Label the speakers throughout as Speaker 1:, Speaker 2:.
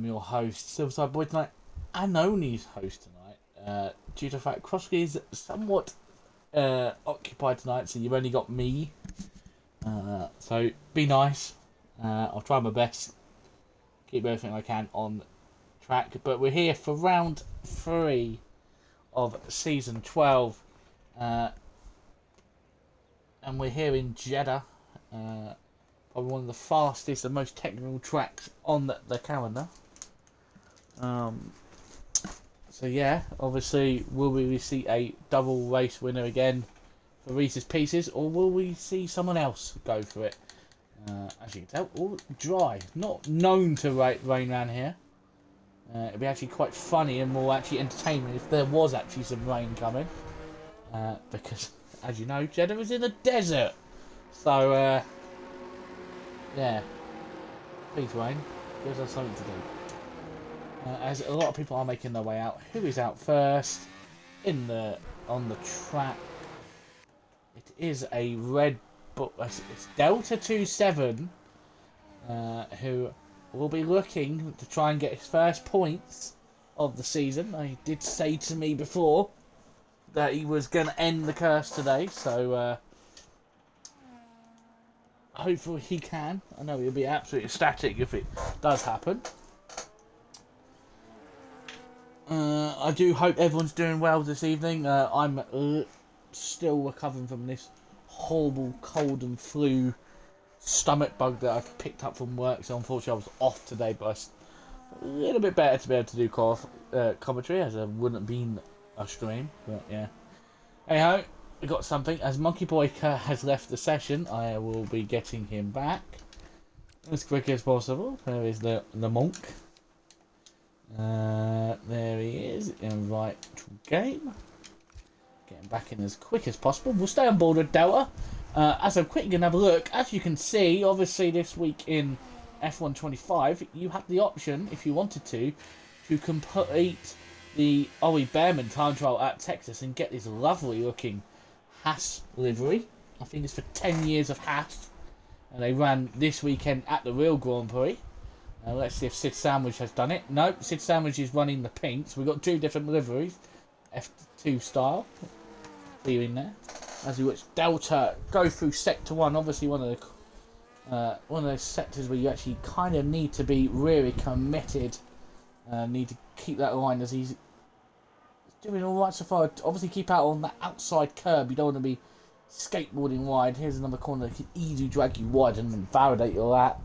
Speaker 1: am your host, Silverside Boy tonight, and only host tonight. Due to the fact Crossky is somewhat occupied tonight, so you've only got me. So be nice. I'll try my best. Keep everything I can on track. But we're here for round 3 of season 12. And we're here in Jeddah. Probably one of the fastest and most technical tracks on the calendar. So yeah, obviously, will we see a double race winner again for Reese's Pieces, or will we see someone else go for it? As you can tell, all dry, not known to rain around here. It'd be actually quite funny and more actually entertaining if there was actually some rain coming, because as you know, Jeddah is in a desert. So yeah, please rain, gives us something to do. As a lot of people are making their way out. Who is out first on the track? It is a Red Bull. It's Delta 27, who will be looking to try and get his first points of the season. He did say to me before that he was going to end the curse today, so hopefully he can. I know he'll be absolutely ecstatic if it does happen. I do hope everyone's doing well this evening. I'm still recovering from this horrible cold and flu stomach bug that I've picked up from work, so unfortunately I was off today, but it's a little bit better to be able to do commentary, as there wouldn't have been a stream, but yeah. Anyhow, we got something. As Monkey Boy has left the session, I will be getting him back as quick as possible. There is the monk. There he is. Invite to game. Getting back in as quick as possible. We'll stay on board with Delta. As I'm quickly going to have a look, as you can see, obviously this week in F125, you have the option, if you wanted to complete the Ollie Behrman time trial at Texas and get this lovely looking Haas livery. I think it's for 10 years of Haas. And they ran this weekend at the real Grand Prix. Let's see if Sid Sandwich has done it. No, Sid Sandwich is running the pink. So we've got 2 different liveries. F2 style. Clearing there. As we watch Delta go through Sector 1. Obviously one of those sectors where you actually kind of need to be really committed. Need to keep that line as he's doing alright so far. Obviously keep out on that outside curb. You don't want to be skateboarding wide. Here's another corner that can easily drag you wide and invalidate your lap.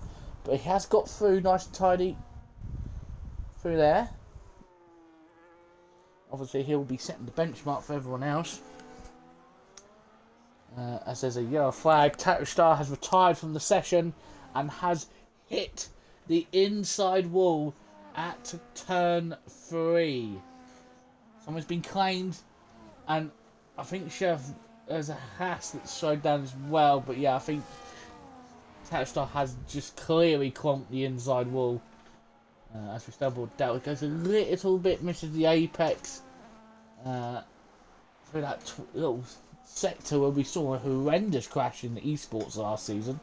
Speaker 1: But he has got through nice and tidy through there. Obviously he'll be setting the benchmark for everyone else. As there's a yellow flag, Tattoo Star has retired from the session and has hit the inside wall at turn 3. Someone's been claimed, and I think there's a Haas that's slowed down as well, but yeah, I think Tattoo Star has just clearly clonked the inside wall. As we stumble down, it goes a little bit, misses the apex through that little sector where we saw a horrendous crash in the esports last season.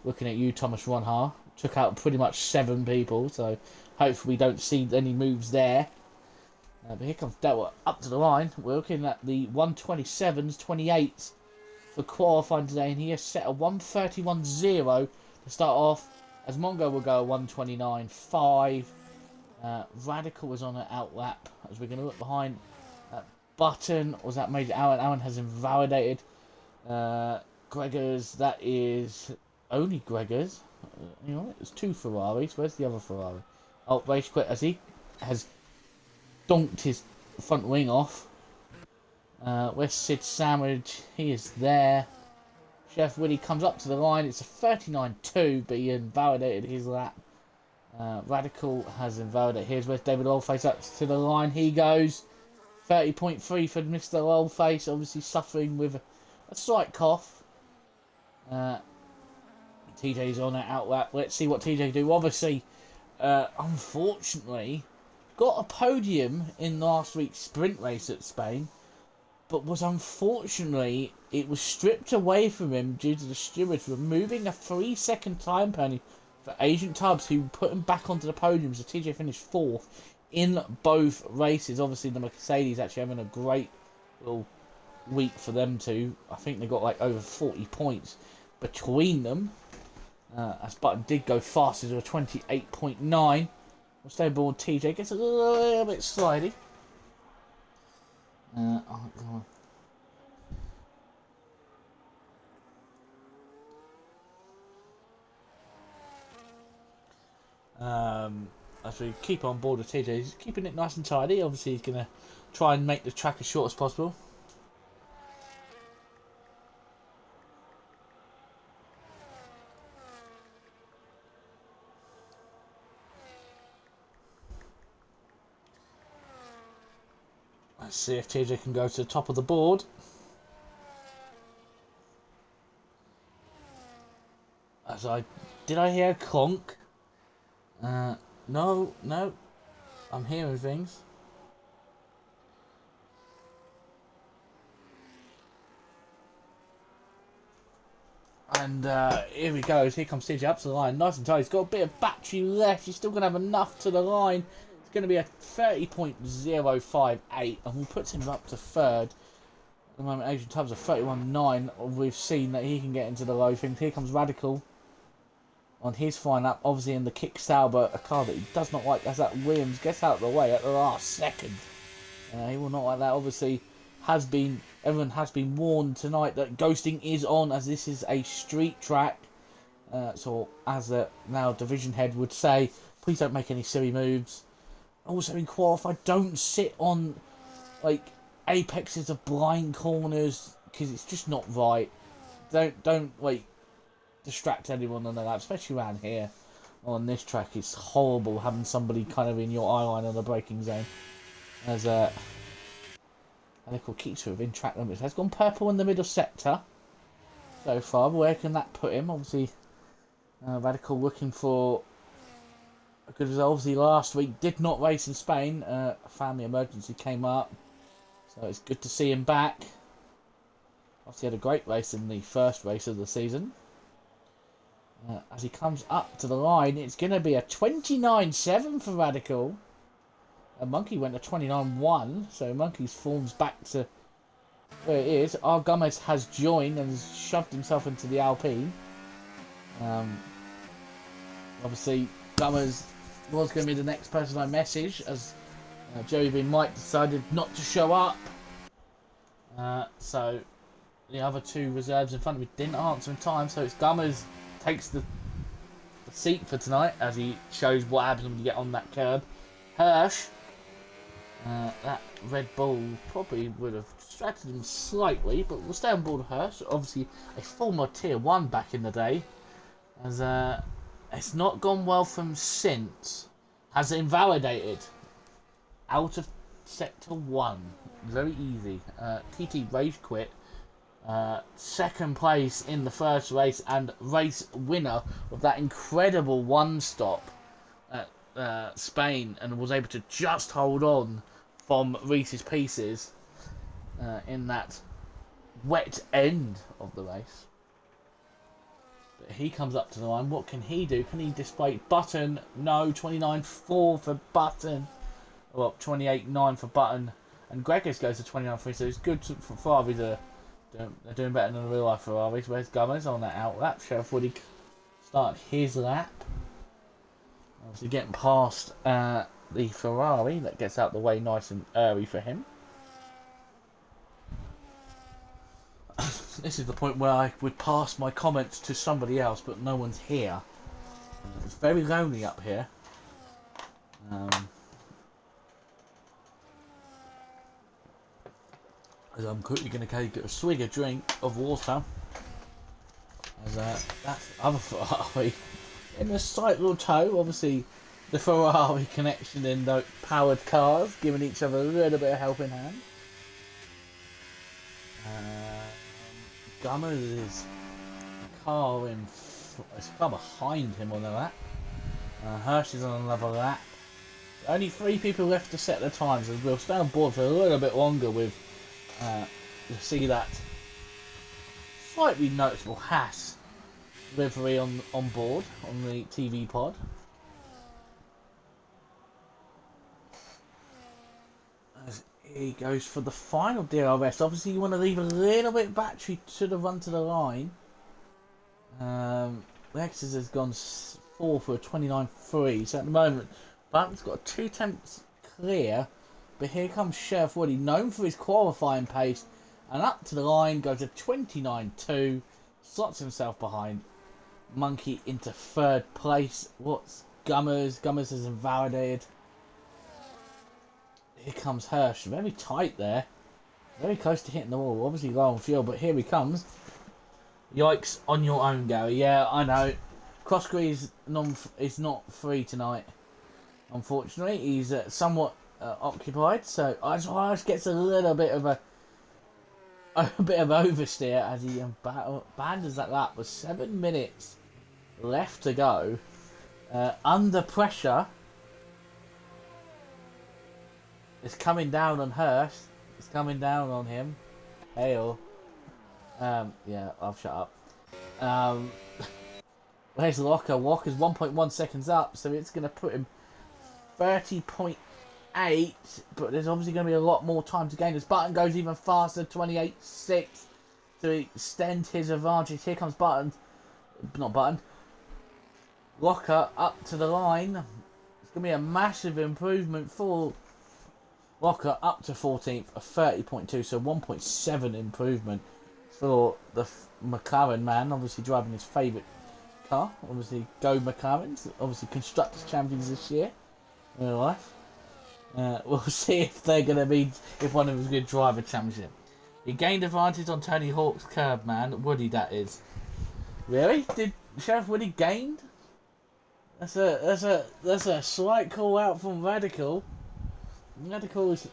Speaker 1: Looking at you, Thomas Ronhar, took out pretty much 7 people, so hopefully we don't see any moves there. But here comes Delta up to the line. We're looking at the 127s, 28s for qualifying today, and he has set a 131.0 to start off, as Mongo will go a 129.5. Radical is on an outlap, as we're going to look behind. Button, was that Major Allen? Allen has invalidated. Gregors, that is only Gregors. You know, it's 2 Ferraris. Where's the other Ferrari? Oh, race quit as he has donked his front wing off. Where's Sid Sandwich? He is there. Chef Willie comes up to the line. It's a 39.2, but he invalidated his lap. Radical has invalidated his. Where's David Oldface up to the line? He goes. 30.3 for Mr. Oldface, obviously suffering with a slight cough. TJ's on an outlap. Let's see what TJ can do. Obviously, unfortunately, got a podium in last week's sprint race at Spain, but was unfortunately, it was stripped away from him due to the stewards removing a 3-second time penalty for Agent Tubbs, who put him back onto the podium. So TJ finished 4th in both races. Obviously, the Mercedes actually having a great little week for them two. I think they got like over 40 points between them. As Button did go faster to a 28.9. We'll stay aboard. TJ gets a little bit slidey. As we keep on board with TJ, he's keeping it nice and tidy. Obviously, he's going to try and make the track as short as possible. Let's see if TJ can go to the top of the board. Did I hear a clonk? No, I'm hearing things. And here he goes. Here comes TJ up to the line, nice and tight. He's got a bit of battery left. He's still going to have enough to the line. It's going to be a 30.058, and we puts him up to 3rd. At the moment, Agent Tubbs a 31.9. We've seen that he can get into the low things. Here comes Radical on his fine up, obviously in the kick Sauber, a car that he does not like, as that Williams gets out of the way at the last second. He will not like that. Obviously, everyone has been warned tonight that ghosting is on, as this is a street track. So, as a now division head would say, please don't make any silly moves. Also in qualify, don't sit on like apexes of blind corners, because it's just not right. Don't like distract anyone on the lap, especially around here on this track. It's horrible having somebody kind of in your eye line on the braking zone. As Radical keeps within track limits. Has gone purple in the middle sector so far, but where can that put him? Obviously, Radical looking for a good result. Obviously, last week did not race in Spain. A family emergency came up, so it's good to see him back. Obviously, had a great race in the first race of the season. As he comes up to the line, it's going to be a 29.7 for Radical. Monkey went to 29.1, so Monkey's form's back to where it is. Our Gomez has joined and has shoved himself into the Alpine. Obviously, Gomez was going to be the next person I message, as Joey B. Mike decided not to show up. So the other two reserves in front of me didn't answer in time, so it's Gomez takes the seat for tonight, as he shows what happens when you get on that curb. Hirsch, that Red Bull probably would have distracted him slightly, but we'll stay on board Hirsch. Obviously, a former Tier 1 back in the day, as it's not gone well for him since. Has invalidated out of Sector 1. Very easy. TT rage quit. Second place in the first race and race winner of that incredible one stop at Spain, and was able to just hold on from Reese's Pieces in that wet end of the race. But he comes up to the line. What can he do? Can he display Button? No, 29.4 for Button. Well, 28.9 for Button. And Gregis goes to 29.3, so it's good for Ferrari to... They're doing better than the real life Ferraris. Where's Gomez on that out lap? Sheriff Woody start his lap. Obviously getting past the Ferrari. That gets out the way nice and early for him. This is the point where I would pass my comments to somebody else, but no one's here. It's very lonely up here. As I'm quickly going to get a swig of drink of water. As that's other Ferrari in a slight little tow. Obviously, the Ferrari connection in the powered cars, giving each other a little bit of helping hand. Gummer is a car it's car behind him on the lap. Hirsch is on another lap. Only 3 people left to set their times, and we'll stay on board for a little bit longer with. You'll see that slightly noticeable Haas referee on board on the TV pod. As he goes for the final DRS. Obviously, you want to leave a little bit of battery to the run to the line. Lexus has gone 4 for a 29.3. So at the moment, Button's got 2 attempts clear. But here comes Sheriff Woody, known for his qualifying pace. And up to the line, goes a 29.2. Slots himself behind Monkey into 3rd place. What's Gummers? Gummers is invalidated. Here comes Hirsch. Very tight there. Very close to hitting the wall. Obviously low on fuel, but here he comes. Yikes, on your own, Gary. Yeah, I know. Crossgree is not free tonight. Unfortunately, he's somewhat occupied, so Hirsch gets a little bit of a oversteer as he abandons that lap with 7 minutes left to go. Under pressure. It's coming down on Hirsch. It's coming down on him. Hail. Yeah, I'll shut up. Where's Locker? Walker's 1.1 seconds up, so it's going to put him 30.8, but there's obviously going to be a lot more time to gain. This Button goes even faster, 28.6, to extend his advantage. Here comes Button. Not Button. Locker up to the line. It's going to be a massive improvement for Locker up to 14th, a 30.2, so 1.7 improvement for the McLaren man, obviously driving his favourite car. Obviously, go McLarens. Obviously, Constructors Champions this year in real life. We'll see if they're going to be, if one of them is going to drive a championship. He gained advantage on Tony Hawk's curb, man. Woody, that is. Really? Did Sheriff Woody gained? That's a slight call out from Radical. Radical is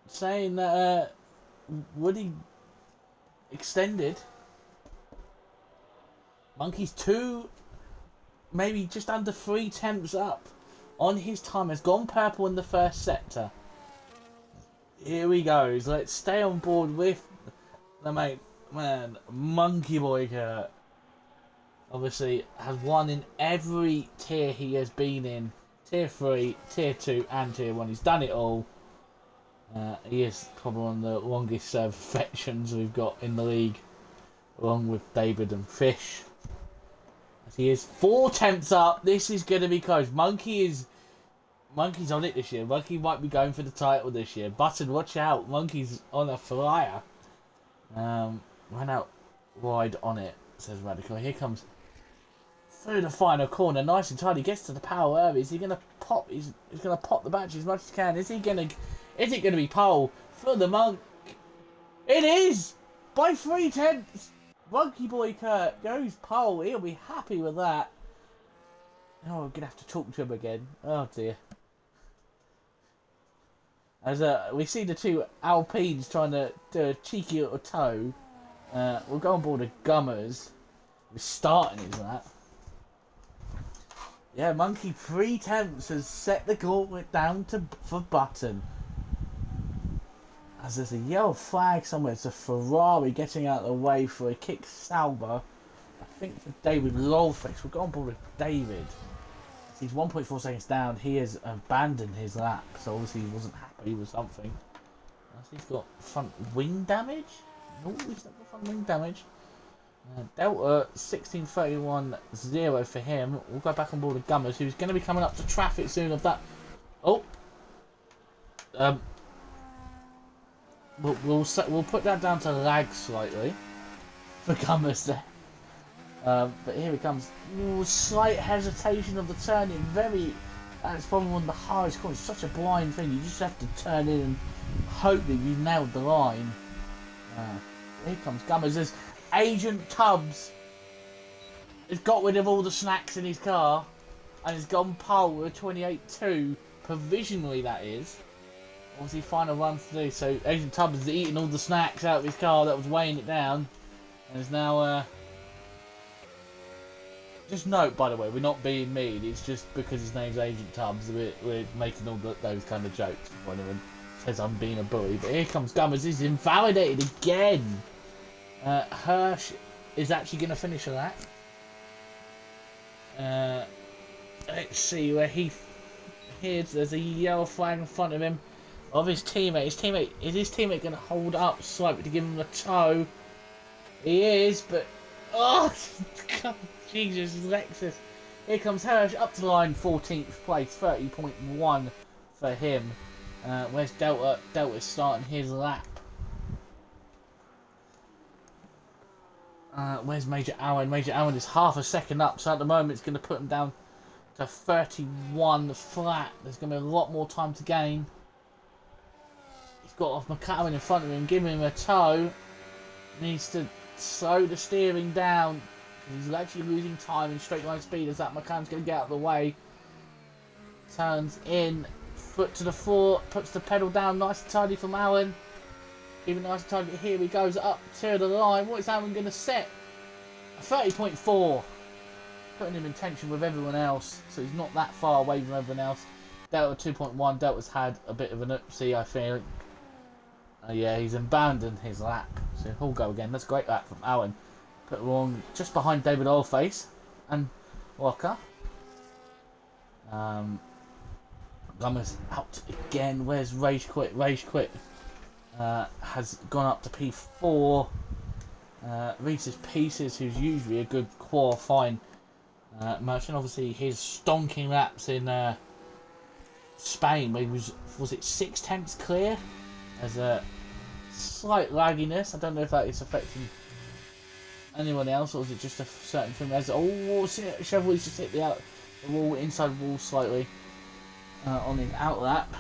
Speaker 1: saying that Woody extended. Monkey's 2, maybe just under 3 temps up on his time. Has gone purple in the first sector. Here he goes. Let's stay on board with the man, Monkey Boy Kurt. Obviously, has won in every tier he has been in. Tier 3, Tier 2 and Tier 1. He's done it all. He is probably one of the longest served veterans we've got in the league. Along with David and Fish. As he is 4 temps up. This is going to be close. Monkey's on it this year. Monkey might be going for the title this year. Button, watch out. Monkey's on a flyer. Ran out wide on it, says Radical. Here comes through the final corner, nice and tidy. Gets to the power early. Is he gonna pop? He's gonna pop the battery as much as he can. Is it gonna be pole for the Monk? It is by 3 tenths. Monkey Boy Kurt goes pole. He'll be happy with that. Oh, we're gonna have to talk to him again. Oh dear. As we see the 2 Alpines trying to do a cheeky little toe. We'll go on board the Gummers. We're starting his lap. Yeah, Monkey 3 temps has set the gauntlet down for Button. As there's a yellow flag somewhere, it's a Ferrari getting out of the way for a kick Sauber. I think for David Lolface. We'll go on board with David. He's 1.4 seconds down. He has abandoned his lap, so obviously he wasn't happy with something. He's got front wing damage. No, he's not got front wing damage. Delta 1631.0 for him. We'll go back on board with Gummers, who's going to be coming up to traffic soon. Of that, we'll put that down to lag slightly for Gummers there. But here it comes. Ooh, slight hesitation of the turning. That's probably one of the hardest corners. It's such a blind thing. You just have to turn in and hope that you nailed the line. Here comes Gummers. There's Agent Tubbs has got rid of all the snacks in his car and has gone pole with a 28.2, provisionally that is. Obviously final run to do, so Agent Tubbs is eating all the snacks out of his car that was weighing it down and is now just note, by the way, we're not being mean, it's just because his name's Agent Tubbs we're making all those kind of jokes when everyone says I'm being a bully. But here comes Gummers. He's invalidated again. Hirsch is actually going to finish a lap. Let's see where he hears. There's a yellow flag in front of him of his teammate. Is his teammate going to hold up slightly to give him a tow? He is, but oh, God, Jesus, Lexus. Here comes Hirsch up to the line, 14th place, 30.1 for him. Where's Delta? Delta's starting his lap. Where's Major Allen? Major Allen is half a second up, so at the moment it's going to put him down to 31 flat. There's going to be a lot more time to gain. He's got off McLaren in front of him, giving him a tow. Needs to slow the steering down. He's actually losing time in straight line speed as that McLaren's going to get out of the way. Turns in, foot to the floor, puts the pedal down, nice and tidy from Allen. Even nice and tidy. Here he goes up to the line. What is Allen going to set? A 30.4. Putting him in tension with everyone else, so he's not that far away from everyone else. Delta 2.1. Delta's had a bit of an oopsie, I feel. Yeah, he's abandoned his lap. So he'll go again. That's a great lap from Allen. Put along just behind David Oldface and Walker. Gummers out again. Where's Rage Quit? Rage Quit has gone up to P4. Reese's Pieces, who's usually a good qualifying merchant. Obviously, his stonking laps in Spain, where he was it 6/10 clear? There's a slight lagginess. I don't know if that is affecting anyone else, or is it just a certain thing? There's Chevrolet's just hit the wall, inside wall slightly on his out lap.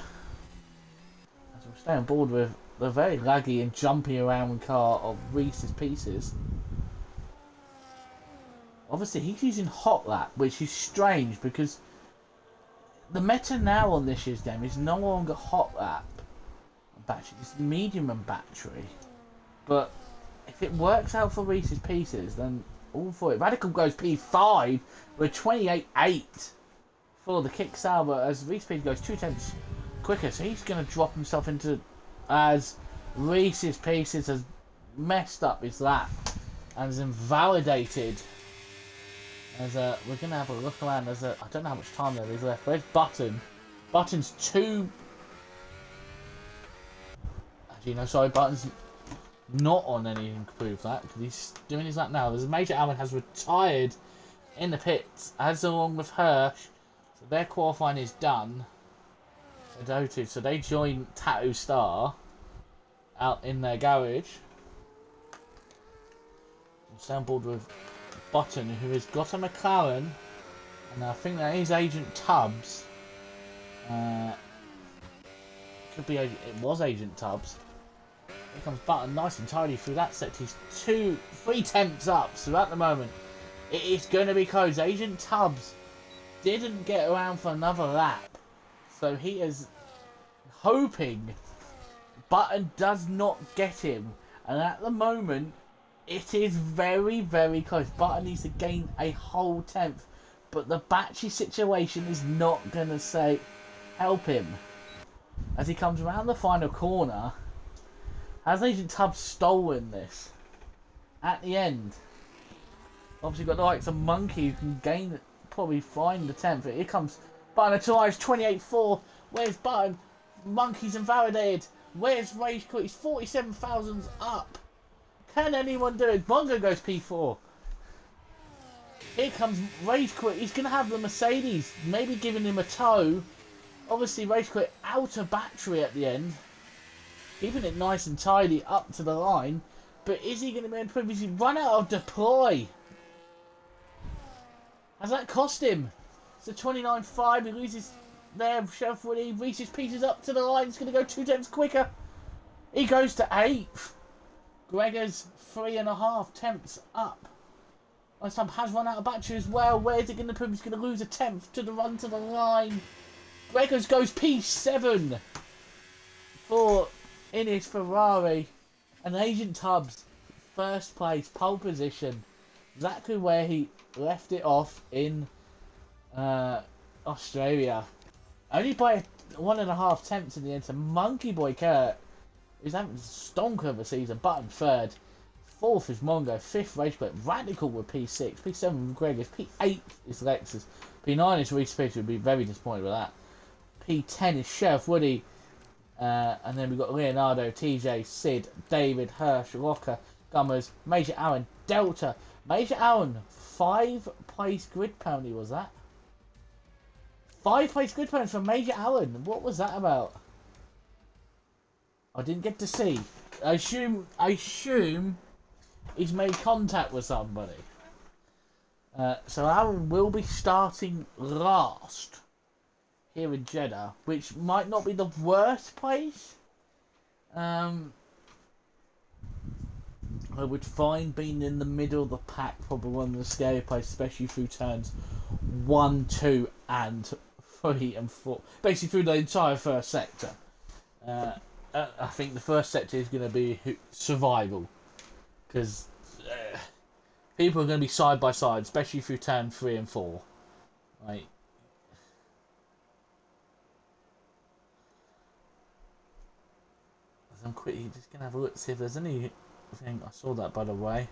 Speaker 1: As we'll stay on board with the very laggy and jumpy around car of Reese's Pieces. Obviously, he's using hot lap, which is strange because the meta now on this year's game is no longer hot lap battery, it's medium and battery. But if it works out for Reese's Pieces, then all for it. Radical goes P5 with 28.8 for the kick Sauber as Reese's Pieces goes 2/10 quicker, so he's going to drop himself into, as Reese's Pieces has messed up his lap and has invalidated. As we're going to have a look around. I don't know how much time there is left. Where's Button? Button's Button's not on anything to prove that, because he's doing his lap now. There's a Major Allen has retired in the pits, as along with Hirsch, so their qualifying is done. So they join Tattoo Star out in their garage. Stay on board with Button, who has got a McLaren, and I think that is Agent Tubbs. Could be, it was Agent Tubbs. Here comes Button, nice and tidy through that set. He's 3/10 up, so at the moment it is going to be close. Agent Tubbs didn't get around for another lap, so he is hoping Button does not get him, and at the moment it is very, very close. Button needs to gain a whole 10th, but the battery situation is not going to help him. As he comes around the final corner, has Agent Tubbs stolen this? At the end, obviously got the likes of Monkey who can probably find the 10th. Here comes Button, arrives 28.4. Where's Button? Monkey's invalidated. Where's Rage Quit? He's 47,000 up. Can anyone do it? Bongo goes P4. Here comes Rage Quit. He's going to have the Mercedes, maybe giving him a tow. Obviously, Rage Quit out of battery at the end. Keeping it nice and tidy up to the line. But is he going to be able to previously run out of deploy? Has that cost him? It's a 29.5. He loses there. Chevrolet. Reese's Pieces up to the line. He's going to go 2/10 quicker. He goes to 8th. Gregor's 3.5 up. Last time has run out of battery as well. Where's it going to prove? He's going to lose a 10th to the run to the line. Gregor's goes P7 in his Ferrari. And Agent Tubbs, first place, pole position. Exactly where he left it off in Australia. Only by 1.5 tenths in the end to Monkey Boy Kurt, who's having a stonker of a season. Button third. 4th is Mongo, 5th Rageblade, Radical with P6, P7 with Gregors, P8 is Lexus, P9 is Reese Pitch, would be very disappointed with that. P10 is Sheriff Woody, and then we've got Leonardo, TJ, Sid, David, Hirsch, Rocker, Gummers, Major Aaron, Delta. Major Aaron, 5 place grid penalty was that? 5 place grid penalty from Major Aaron. What was that about? I didn't get to see. I assume he's made contact with somebody. So Aaron will be starting last here in Jeddah, which might not be the worst place. I would find being in the middle of the pack probably one of the scary places, especially through turns 1, 2, and 3 and 4. Basically through the entire first sector. I think the first sector is going to be survival, because people are going to be side by side, especially through turn 3 and 4. Right. I'm quickly just going to have a look, see if there's anything. I saw that, by the way.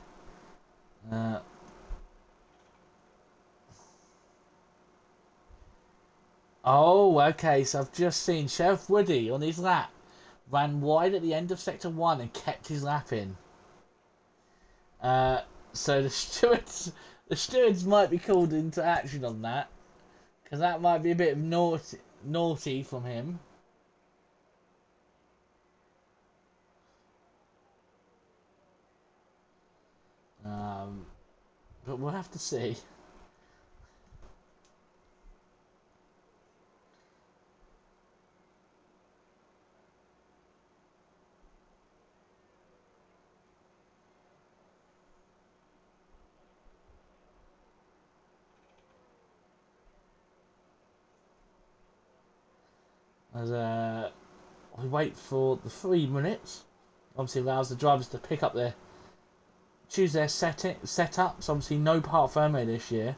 Speaker 1: Oh, okay, so I've just seen Sheriff Woody on his lap ran wide at the end of Sector 1 and kept his lap in. So the stewards might be called into action on that, because that might be a bit of naughty from him. But we'll have to see. As we wait for the 3 minutes, obviously allows the drivers to pick up choose their setups. Obviously no part firmware this year.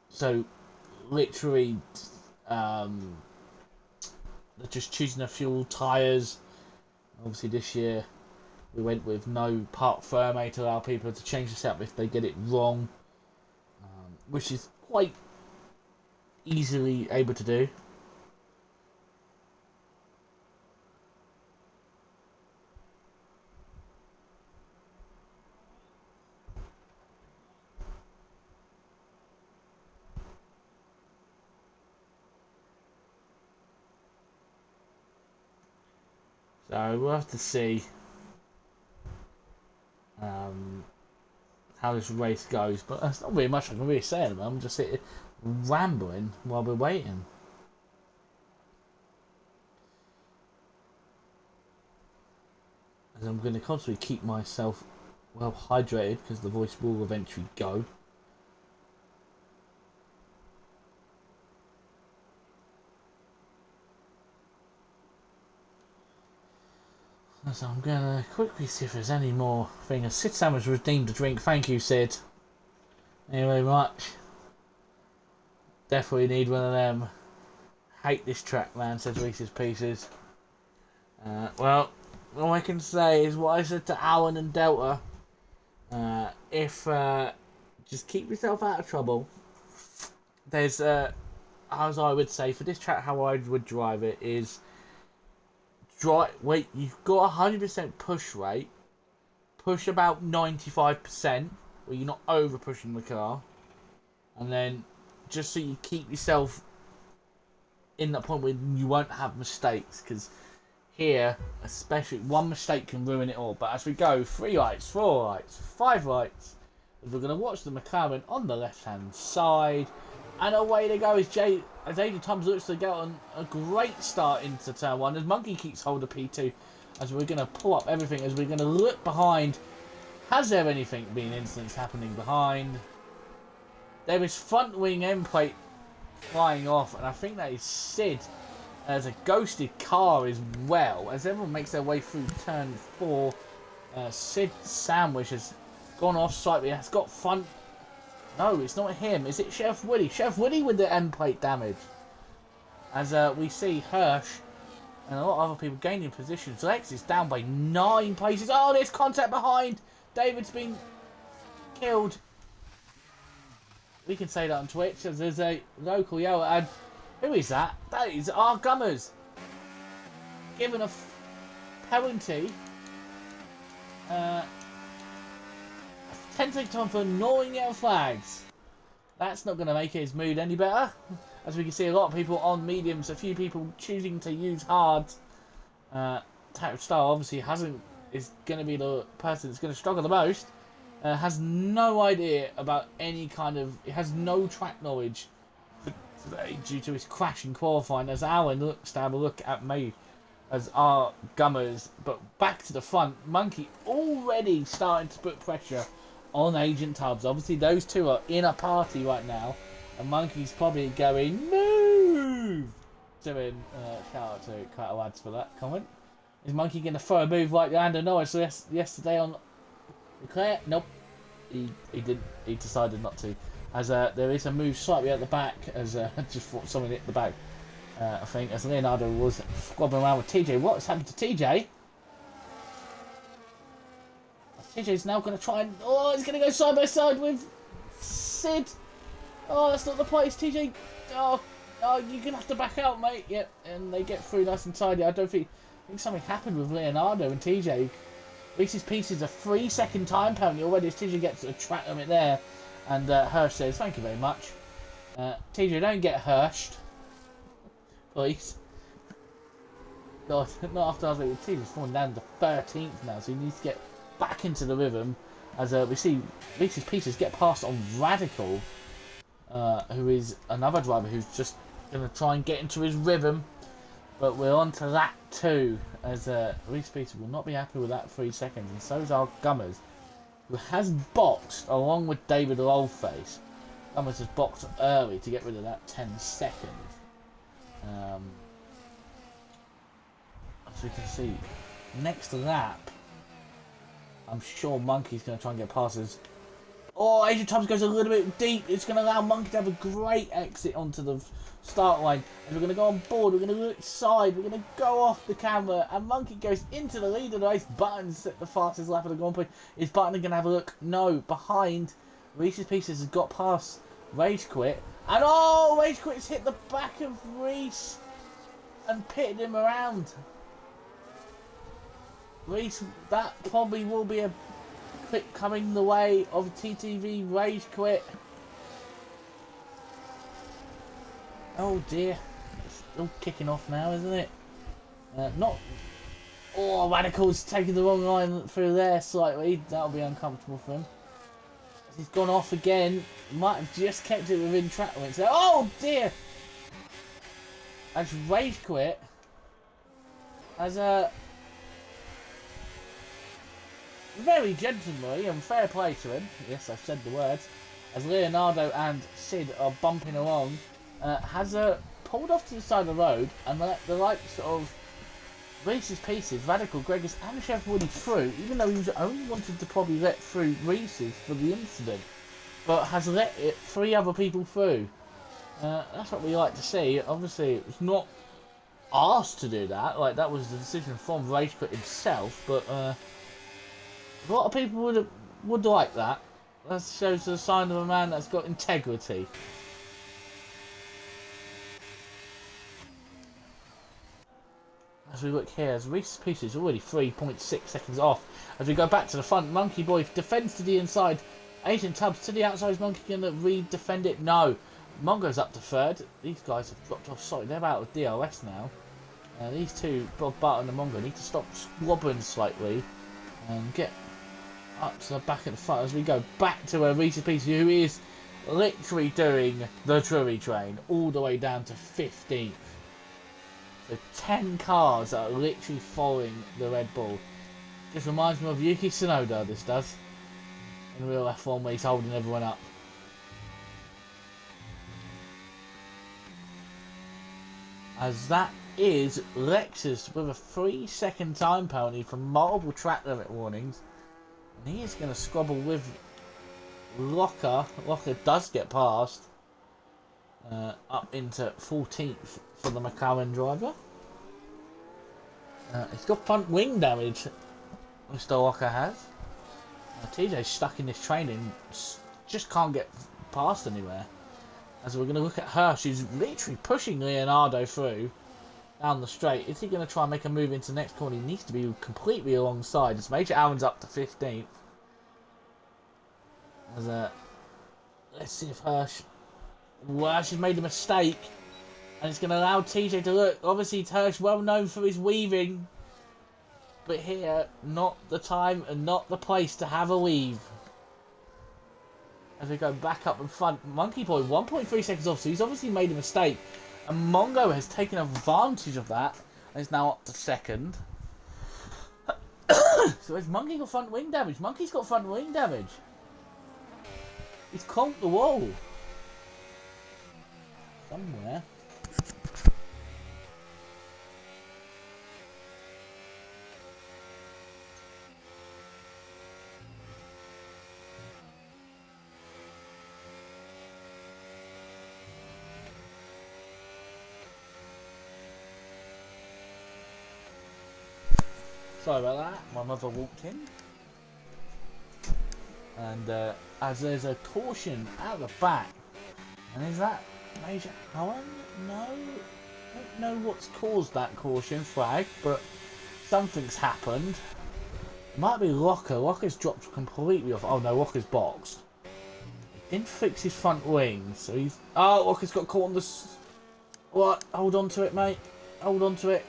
Speaker 1: So literally they're just choosing their fuel, tyres. Obviously this year we went with no part firmware to allow people to change the setup if they get it wrong, which is quite easily able to do. So we'll have to see how this race goes, but there's not really much I can really say at the moment. I'm just sitting rambling while we're waiting. And I'm going to constantly keep myself well hydrated, because the voice will eventually go. So I'm going to quickly see if there's any more things. Sid Sandwich redeemed a drink. Thank you, Sid. Thank you very much. Definitely need one of them. Hate this track, man, says Reese's Pieces. Well, all I can say is what I said to Alan and Delta. Just keep yourself out of trouble. There's, as I would say, for this track, how I would drive it is... you've got 100% push rate. Push about 95%, where you're not over pushing the car. And then, just so you keep yourself in that point where you won't have mistakes, because here, especially, one mistake can ruin it all. But as we go, 3 lights, 4 lights, 5 lights, as we're going to watch the McLaren on the left-hand side, and away they go as AJ Thomas looks to get on a great start into turn 1, as Monkey keeps hold of P2, as we're going to pull up everything, as we're going to look behind. Has there been incidents happening behind? There is front wing end plate flying off, and I think that is Sid. There's a ghosted car as well, as everyone makes their way through turn 4. Sid Sandwich has gone off site, but has got front. No, it's not him. Is it Sheriff Woody? Sheriff Woody with the end plate damage. As we see Hirsch And a lot of other people gaining positions. Lex is down by 9 places. Oh, there's contact behind. David's been killed. We can say that on Twitch as there's a local yellow. And who is that? That is our Gummers. Given a penalty. 10-second time for ignoring yellow flags. That's not going to make his mood any better. As we can see, a lot of people on mediums, a few people choosing to use hard. Type style obviously is going to be the person that's going to struggle the most. Has no idea about any kind of. He has no track knowledge for today due to his crash in qualifying. As Alan looks to have a look at me as our Gummers, but back to the front. Monkey already starting to put pressure on Agent Tubbs. Obviously, those two are in a party right now, and Monkey's probably going move. Doing shout out to Carter Lads for that comment. Is Monkey going to throw a move like Lando Norris yesterday on Leclerc? Nope, he didn't. He decided not to. As there is a move slightly at the back, as just thought someone hit the back. I think as Leonardo was squabbling around with TJ. What's happened to TJ? TJ's now going to try and... Oh, he's going to go side by side with Sid. Oh, that's not the place, TJ. Oh, you're going to have to back out, mate. Yep, and they get through nice and tidy. I think something happened with Leonardo and TJ. Reese's Pieces a 3-second time penalty already as TJ gets a track limit there. And Hirsch says, thank you very much. TJ, don't get Hirshed. Please. God, not after I was like, TJ's falling down to 13th now, so he needs to get back into the rhythm as we see Reese's Pieces get past on Radical, who is another driver who's just going to try and get into his rhythm, but we're on to that too as Reese's Pieces will not be happy with that 3 seconds, and so is our Gummers, who has boxed along with David Oldface. Gummers has boxed early to get rid of that 10 seconds. As we can see, next lap I'm sure Monkey's going to try and get past us. Oh, Agent Tubbs goes a little bit deep. It's going to allow Monkey to have a great exit onto the start line. And we're going to go on board. We're going to look side. We're going to go off the camera. And Monkey goes into the lead of the race. Button's at the fastest lap of the Grand Prix. Is Button going to have a look? No. Behind, Reese's Pieces has got past Rage Quit. And oh, Rage Quit's hit the back of Reese and pitted him around. Reese, that probably will be a clip coming the way of TTV Rage Quit. Oh dear, it's still kicking off now, isn't it? Not. Oh, Radical's taking the wrong line through there slightly. That'll be uncomfortable for him. He's gone off again. Might have just kept it within track limits there. Oh dear! As Rage Quit as a. Very gentlemanly and fair play to him. Yes, I've said the words. As Leonardo and Sid are bumping along, has pulled off to the side of the road and let the likes of Reese's Pieces, Radical, Gregis and Chef Woody through, even though he was only wanted to probably let through Reese's for the incident, but has let 3 other people through. That's what we like to see. Obviously, it was not asked to do that. Like, that was the decision from Rage Quit himself, but a lot of people would like that. That shows the sign of a man that's got integrity. As we look here, as Reese's Pieces already 3.6 seconds off. As we go back to the front, Monkey Boy defends to the inside. Agent Tubbs to the outside. Is Monkey going to re-defend it? No. Mongo's up to 3rd. These guys have dropped off. Sorry, they're out of DRS now. These two, Bob Button and Mongo, need to stop squabbling slightly and get up to the back at the front as we go back to Reese's Pieces, who is literally doing the Drury train all the way down to 15th. So 10 cars are literally following the Red Bull. Just reminds me of Yuki Tsunoda, this does. In real F1 where he's holding everyone up. As that is Lexus with a 3-second time penalty for multiple track limit warnings. And he is going to squabble with Locker. Locker does get past. Up into 14th for the McLaren driver. It's got front wing damage, Mr. Walker has. TJ's stuck in this train and just can't get past anywhere. As we're going to look at her, she's literally pushing Leonardo through down the straight. Is he going to try and make a move into the next corner? He needs to be completely alongside. As Major Allen's up to 15th. Let's see if Hirsch... Well, she's made a mistake. And it's going to allow TJ to look. Obviously, Hirsch well known for his weaving. But here, not the time and not the place to have a weave. As we go back up in front, Monkey Boy 1.3 seconds off, so he's obviously made a mistake. And Mongo has taken advantage of that and is now up to second. So has Monkey got front wing damage? Monkey's got front wing damage. He's conked the wall. Somewhere. Sorry about that, my mother walked in. And as there's a caution out the back. And is that Major Allen? No. I don't know what's caused that caution flag, but something's happened. It might be Locker. Locker's dropped completely off. Oh no, Locker's boxed. He didn't fix his front wing, so he's... Oh, Locker's got caught on the... What? Hold on to it, mate. Hold on to it.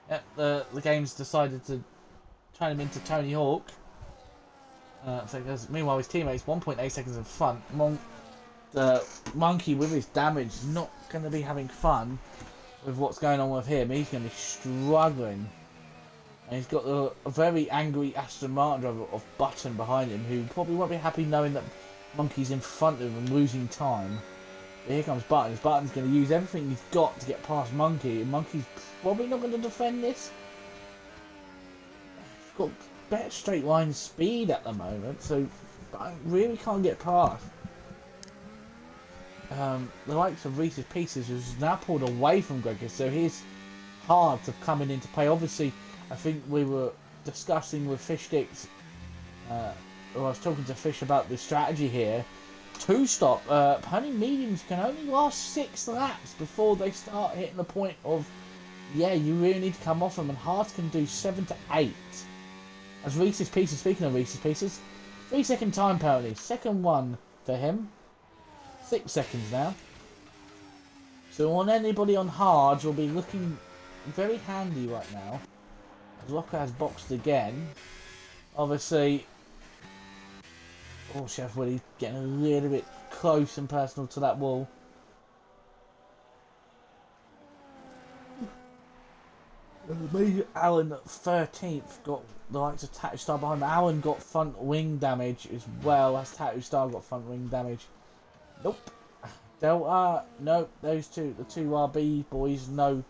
Speaker 1: Yep, the game's decided to turn him into Tony Hawk. Meanwhile, his teammates 1.8 seconds in front. Monkey with his damage not going to be having fun with what's going on with him. He's going to be struggling. And he's got a very angry Aston Martin driver of Button behind him, who probably won't be happy knowing that Monkey's in front of him losing time. But here comes Buttons. Button's going to use everything he's got to get past Monkey, and Monkey's probably not going to defend this. He's got better straight line speed at the moment, so I really can't get past. The likes of Reese's Pieces is now pulled away from Gregor, so he's hard to coming into play. Obviously, I think we were discussing with Fish Sticks, or I was talking to Fish about the strategy here. Two-stop, pony mediums can only last 6 laps before they start hitting the point of, yeah, you really need to come off them, and hards can do 7 to 8. As Reese's Pieces, speaking of Reese's Pieces, 3-second time penalty, second one for him, 6 seconds now. So on anybody on hards will be looking very handy right now. As Locker has boxed again, obviously. Oh, Chef Willie getting a little bit close and personal to that wall. Major Allen 13th got the likes of Tattoo Star behind him. Allen got front wing damage as well as Tattoo Star got front wing damage. Nope. Delta, nope. Those two, the two RB boys, no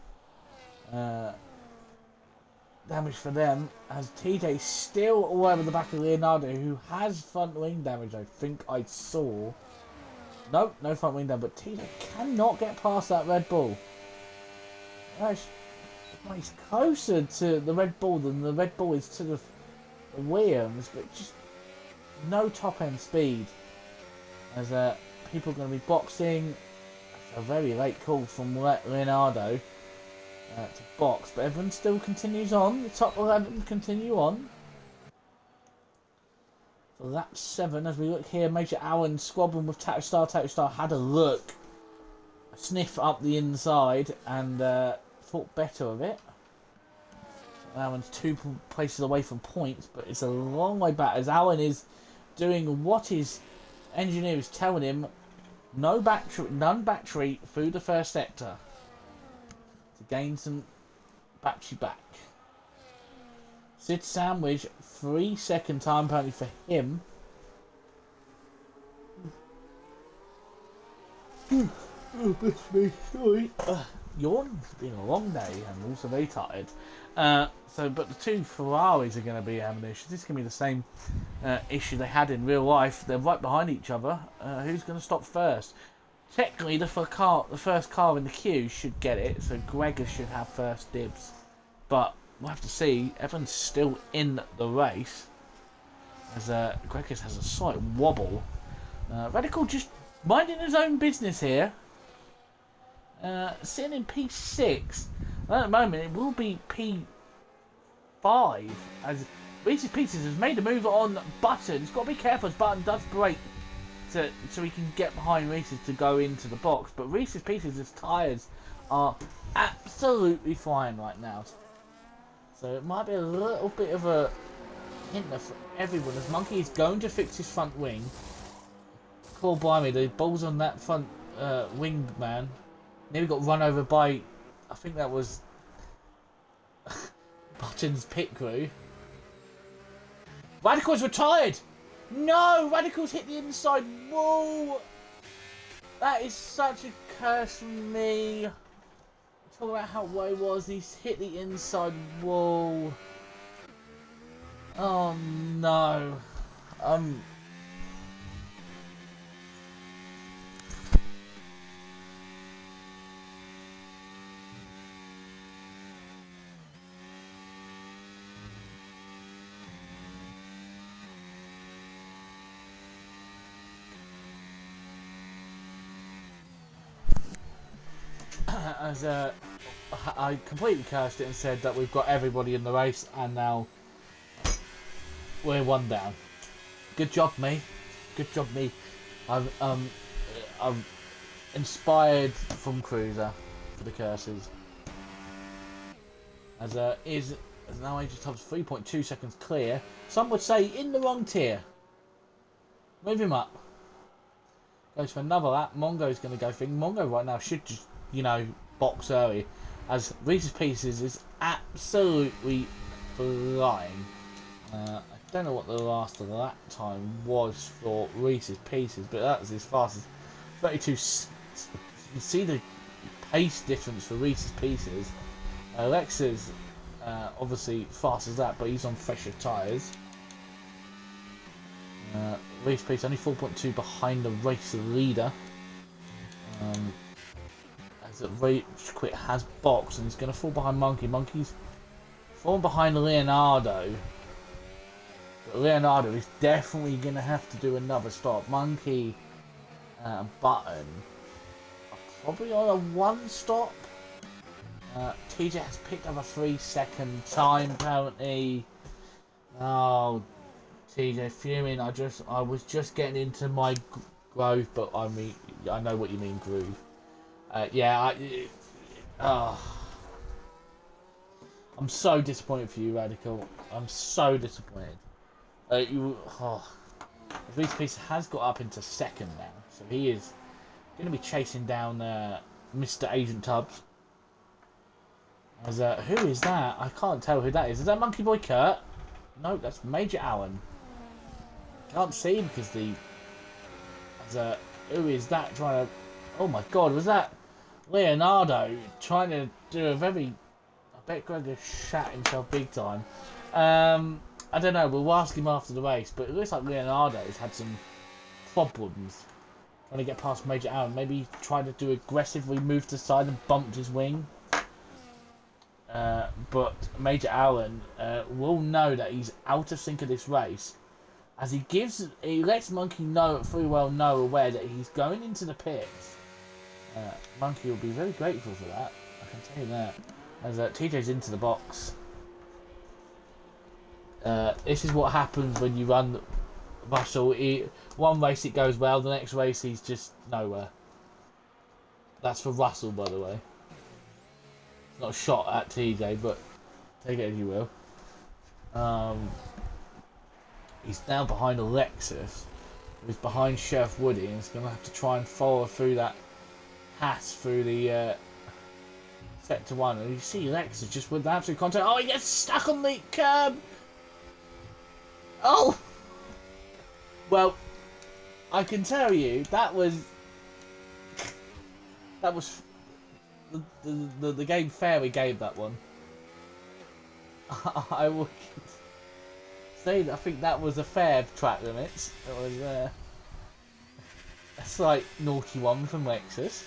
Speaker 1: damage for them, as TJ still all over the back of Leonardo, who has front wing damage. I think I saw. Nope, no front wing damage, but TJ cannot get past that Red Bull. He's closer to the Red Bull than the Red Bull is to the Williams, but just no top end speed. As people are going to be boxing. That's a very late call from Leonardo. To box, but everyone still continues on. The top 11 continue on. So that's 7. As we look here, Major Allen squabbling with Tattoo Star. Tattoo Star had a look, a sniff up the inside, and thought better of it. So Allen's 2 places away from points, but it's a long way back. As Allen is doing what his engineer is telling him: none battery through the first sector. To gain some battery back. Sid Sandwich, 3-second time penalty for him. Oh, bless me, sorry. Yawn. It's been a long day and also very tired. But the two Ferraris are going to be ammunition. This is going to be the same issue they had in real life. They're right behind each other. Who's going to stop first? technically the first car in the queue should get it, so Gregor should have first dibs. But we'll have to see. Everyone's still in the race, as Gregor has a slight wobble. Radical just minding his own business here. Sitting in P6. At the moment, it will be P5, as Reese's Pieces has made a move on Button. He's got to be careful as Button does break so he can get behind Reese's to go into the box. But Reese's Pieces' tyres are absolutely flying right now. So it might be a little bit of a hint for everyone, as Monkey is going to fix his front wing. Call by me, the balls on that front wing, man. Nearly got run over by, I think that was Button's pit crew. Radical's retired! No! Radical's hit the inside wall! That is such a curse from me. Talk about how low he was. He's hit the inside wall. Oh no. As I completely cursed it and said that we've got everybody in the race, and now we're one down. Good job, me. Good job, me. I'm inspired from Cruiser for the curses. As now Age of Tubs 3.2 seconds clear. Some would say in the wrong tier. Move him up. Goes for another lap. Mongo's going to go thing. Mongo right now should just, box early, as Reese's Pieces is absolutely flying. I don't know what the last lap time was for Reese's Pieces, but that was as fast as 32. You can see the pace difference for Reese's Pieces. Alexa's obviously fast as that, but he's on fresher tyres. Reese's Pieces only 4.2 behind the race leader. That Rage Quit has boxed and he's going to fall behind Monkey. Monkey's falling behind Leonardo. But Leonardo is definitely going to have to do another stop. Monkey and Button are probably on a one stop. TJ has picked up a 3-second time apparently. Oh, TJ fuming. I was just getting into my groove, but I know what you mean, groove. I'm so disappointed for you, Radical. I'm so disappointed. Reese Piece has got up into second now, so he is going to be chasing down Mr. Agent Tubbs. Who is that? I can't tell who that is. Is that Monkey Boy Kurt? No, that's Major Allen. Can't see him because who is that trying to? Oh my God, was that Leonardo trying to do a very? I bet Gregor shat himself big time. I don't know. We'll ask him after the race, but it looks like Leonardo's had some problems trying to get past Major Allen. Maybe he tried to do aggressively move to the side and bumped his wing. But Major Allen will know that he's out of sync of this race, as he lets Monkey know aware that he's going into the pits. Monkey will be very grateful for that, I can tell you that. As TJ's into the box. This is what happens when you run Russell. One race it goes well, the next race he's just nowhere. That's for Russell, by the way. It's not a shot at TJ, but take it as you will. He's now behind Alexis, who's behind Sheriff Woody, and he's going to have to try and follow through that pass through the sector 1. And you see Alexis just with absolute contact. Oh, he gets stuck on the curb! Oh! Well, I can tell you, that was the game fair we gave that one. I would say that I think that was a fair track limits. It was slight naughty one from Lexus.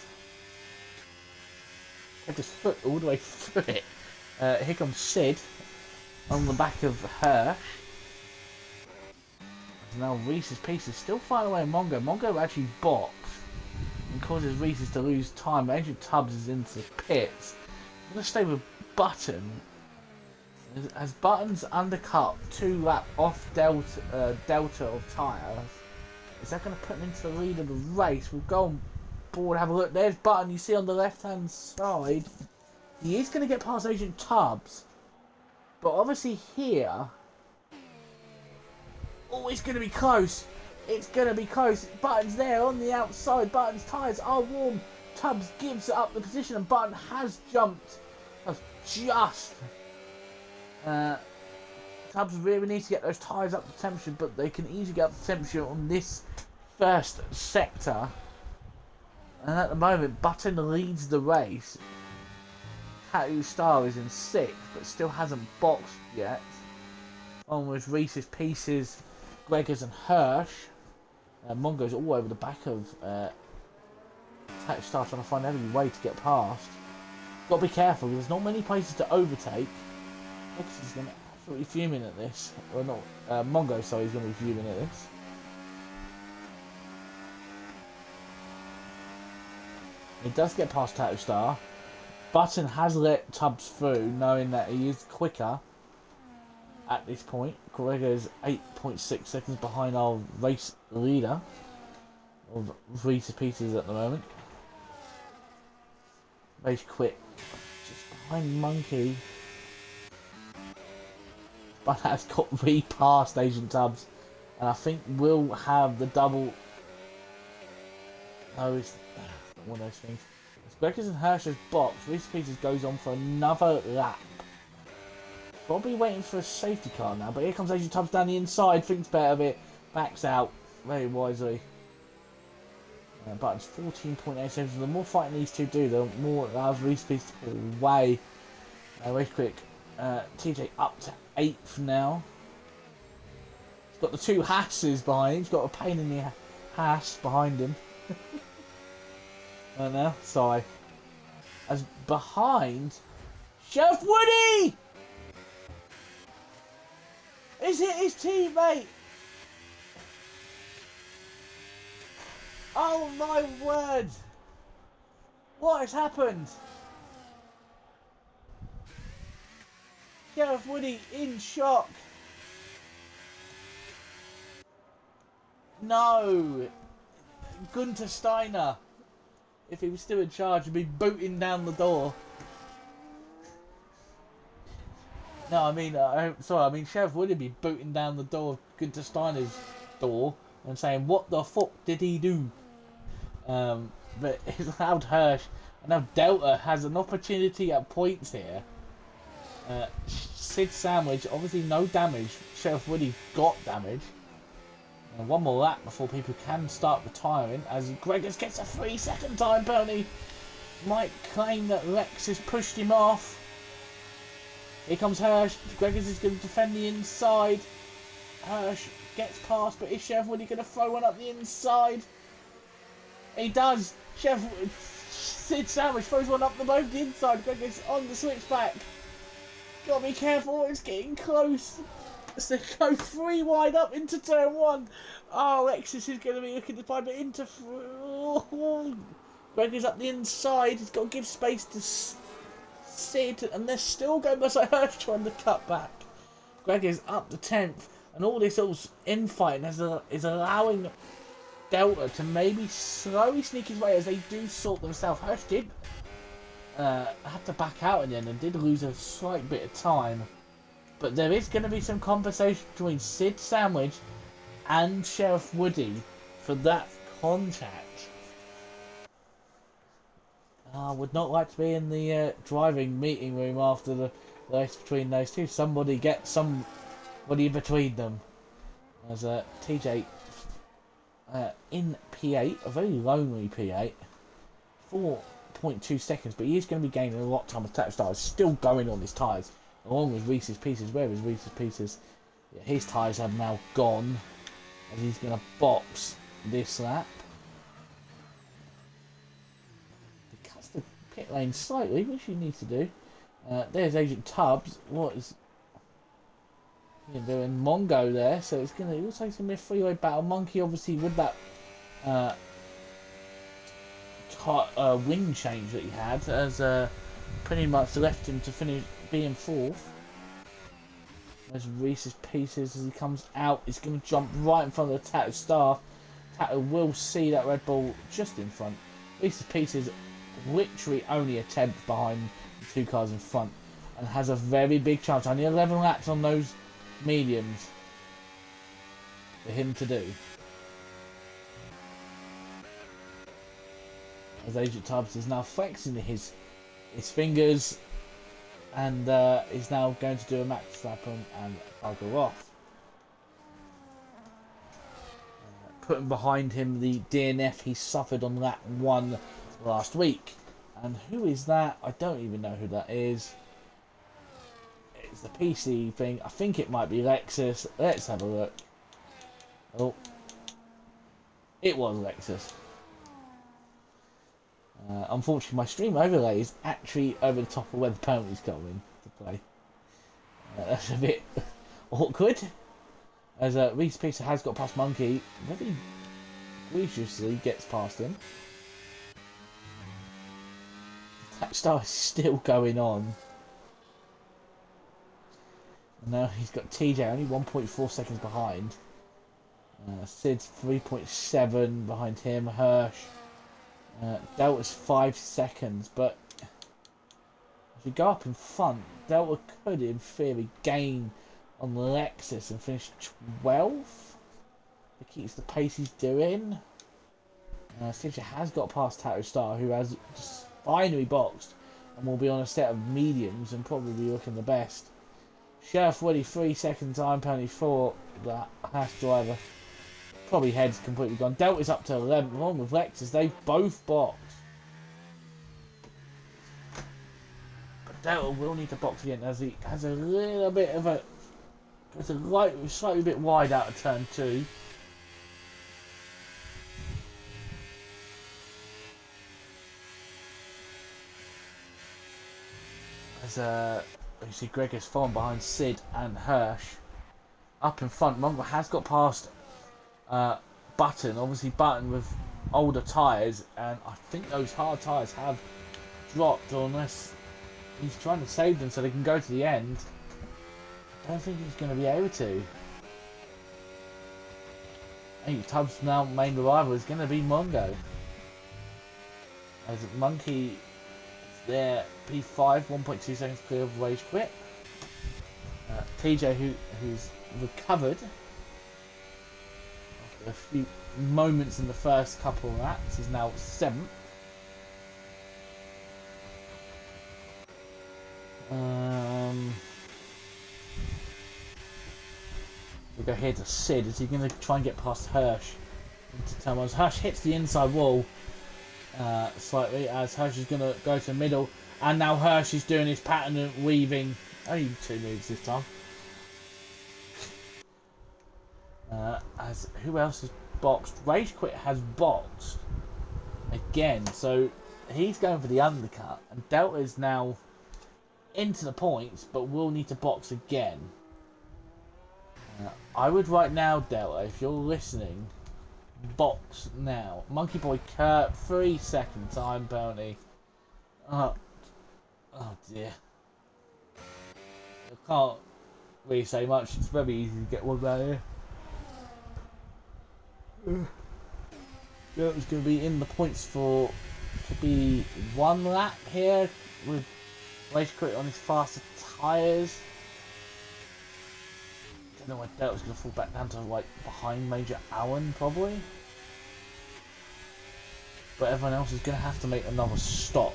Speaker 1: Had his foot all the way through it. Here comes Sid on the back of Hirsch. Now Reese's Pieces still fighting away Mongo. Mongo actually boxed and causes Reese's to lose time. Andrew Tubbs is into the pits. I'm going to stay with Button. As Button's undercut 2 lap off Delta of tyres, is that going to put him into the lead of the race? We'll go on board, have a look. There's Button, you see on the left hand side. He is going to get past Agent Tubbs, but obviously here, oh, it's going to be close. It's going to be close. Button's there on the outside. Button's tyres are warm. Tubbs gives up the position, and Button has jumped. That's just. Tubbs really needs to get those tyres up to temperature, but they can easily get up to temperature on this first sector. And at the moment, Button leads the race. Tattoo Star is in 6th, but still hasn't boxed yet. On with Reese's Pieces, Gregors and Hirsch. Mongo's all over the back of Tattoo Star, trying to find every way to get past. Got to be careful, there's not many places to overtake. Gregors is going to absolutely fuming at this. Or not, Mongo, sorry, is going to be fuming at this. He does get past Tattoo Star. Button has let Tubbs through, knowing that he is quicker at this point. Gregor is 8.6 seconds behind our race leader of Reese's Pieces at the moment. Race quit just behind Monkey. But has got re-passed Agent Tubbs, and I think we'll have the double. No, it's not one of those things. Gregors and Hirsch's box. Reese's Pieces goes on for another lap. Probably waiting for a safety car now, but here comes Agent Tubbs down the inside, thinks better of it, backs out very wisely. Button's 14.8 seconds. The more fighting these two do, the more it allows Reese's Pieces to pull away. Very quick. TJ up to 8th now. He's got the 2 Hasses behind him. He's got a pain in the ass behind him. I know, sorry. As behind, Chef Woody! Is it his teammate? Oh my word! What has happened? Sheriff Woody in shock. No! Gunter Steiner, if he was still in charge, would be booting down the door. No, I mean, Sheriff Woody would be booting down the door of Gunter Steiner's door and saying, "What the fuck did he do?" But it's allowed Hirsch. And now Delta has an opportunity at points here. Sid Sandwich, obviously no damage. Sheriff Woody got damage. And one more lap before people can start retiring, as Gregors gets a 3-second time penalty. Might claim that Lex has pushed him off. Here comes Hirsch. Gregors is going to defend the inside. Hirsch gets past, but is Sheriff Woody going to throw one up the inside? He does. Sid Sandwich throws one up the inside. Gregors on the switchback. Gotta be careful, it's getting close. As they go 3 wide up into turn 1. Oh, Lexus is going to be looking to find, but into. Gregors up the inside. He's got to give space to Sid, and they're still going by Hirsch trying to cut back. Gregors up to 10th, and all this infighting is allowing Delta to maybe slowly sneak his way as they do sort themselves. Hirsch did have to back out in the end and did lose a slight bit of time. But there is going to be some conversation between Sid Sandwich and Sheriff Woody for that contact. I would not like to be in the driving meeting room after the race between those two. Somebody get somebody between them. As TJ in P8, a very lonely P8, 4.2 seconds, but he is going to be gaining a lot of time with Tattoo Star. Still going on his tyres, along with Reese's Pieces. Where is Reese's Pieces? Yeah, his tyres have now gone, as he's going to box this lap. pit lane slightly, which you need to do. There's Agent Tubbs. What is he doing? Mongo there, so it looks like it's gonna be a three-way battle. Monkey obviously with that wing change that he had, has pretty much left him to finish being fourth. There's Reese's Pieces as he comes out. He's going to jump right in front of the Tattoo Star. Tattoo will see that Red Bull just in front. Reese's Pieces literally only a tenth behind the two cars in front and has a very big chance. Only 11 laps on those mediums for him to do. As Agent Tubbs is now flexing his fingers and is now going to do a Max Verstappen and bugger off. Putting behind him the DNF he suffered on lap 1 last week. And who is that? I don't even know who that is. It's the PC thing. I think it might be Lexus. Let's have a look. Oh. It was Lexus. Unfortunately, my stream overlay is actually over the top of where the penalties come in to play. That's a bit awkward. As Reese Pizza has got past Monkey, very graciously gets past him. That star is still going on. And now he's got TJ only 1.4 seconds behind. Sid's 3.7 behind him. Hirsch. Delta's 5 seconds, but if you go up in front, Delta could, in theory, gain on Lexus and finish 12th. It keeps the pace he's doing. Stitcher has got past Tattoo Star, who has just finally boxed and will be on a set of mediums and probably be looking the best. Sheriff Woody 3 second time penalty for that Haas driver. Probably head's completely gone. Delta's up to 11th, along with Lexus. They've both boxed. But Delta will need to box again as he has a little bit of a... It's a slightly bit wide out of turn 2. As you see Greg is fallen behind Sid and Hirsch. Up in front, Mongo has got past Button. Obviously Button with older tyres, and I think those hard tyres have dropped, or unless he's trying to save them so they can go to the end. I don't think he's going to be able to. I think Tubbs' now main rival is going to be Mongo. As Monkey is there, P5, 1.2 seconds clear of Rage Quit. TJ, who's recovered after a few moments in the first couple of laps, is now 7th. We go here to Sid. Is he going to try and get past Hirsch into turn 1? Hirsch hits the inside wall slightly, as Hirsch is going to go to the middle, and now Hirsch is doing his pattern of weaving. Only 2 moves this time. As who else has boxed? Rage Quit has boxed again, so he's going for the undercut, and Delta is now into the points, but will need to box again. I would right now, Delta, if you're listening, box now. Monkey Boy Kurt, 3 second time penalty. Oh dear. I can't really say much. It's very easy to get one down here. Delta's going to be in the points for to be 1 lap here with Race Quit on his faster tyres. Don't know why Delta's going to fall back down to like behind Major Allen probably. But everyone else is going to have to make another stop.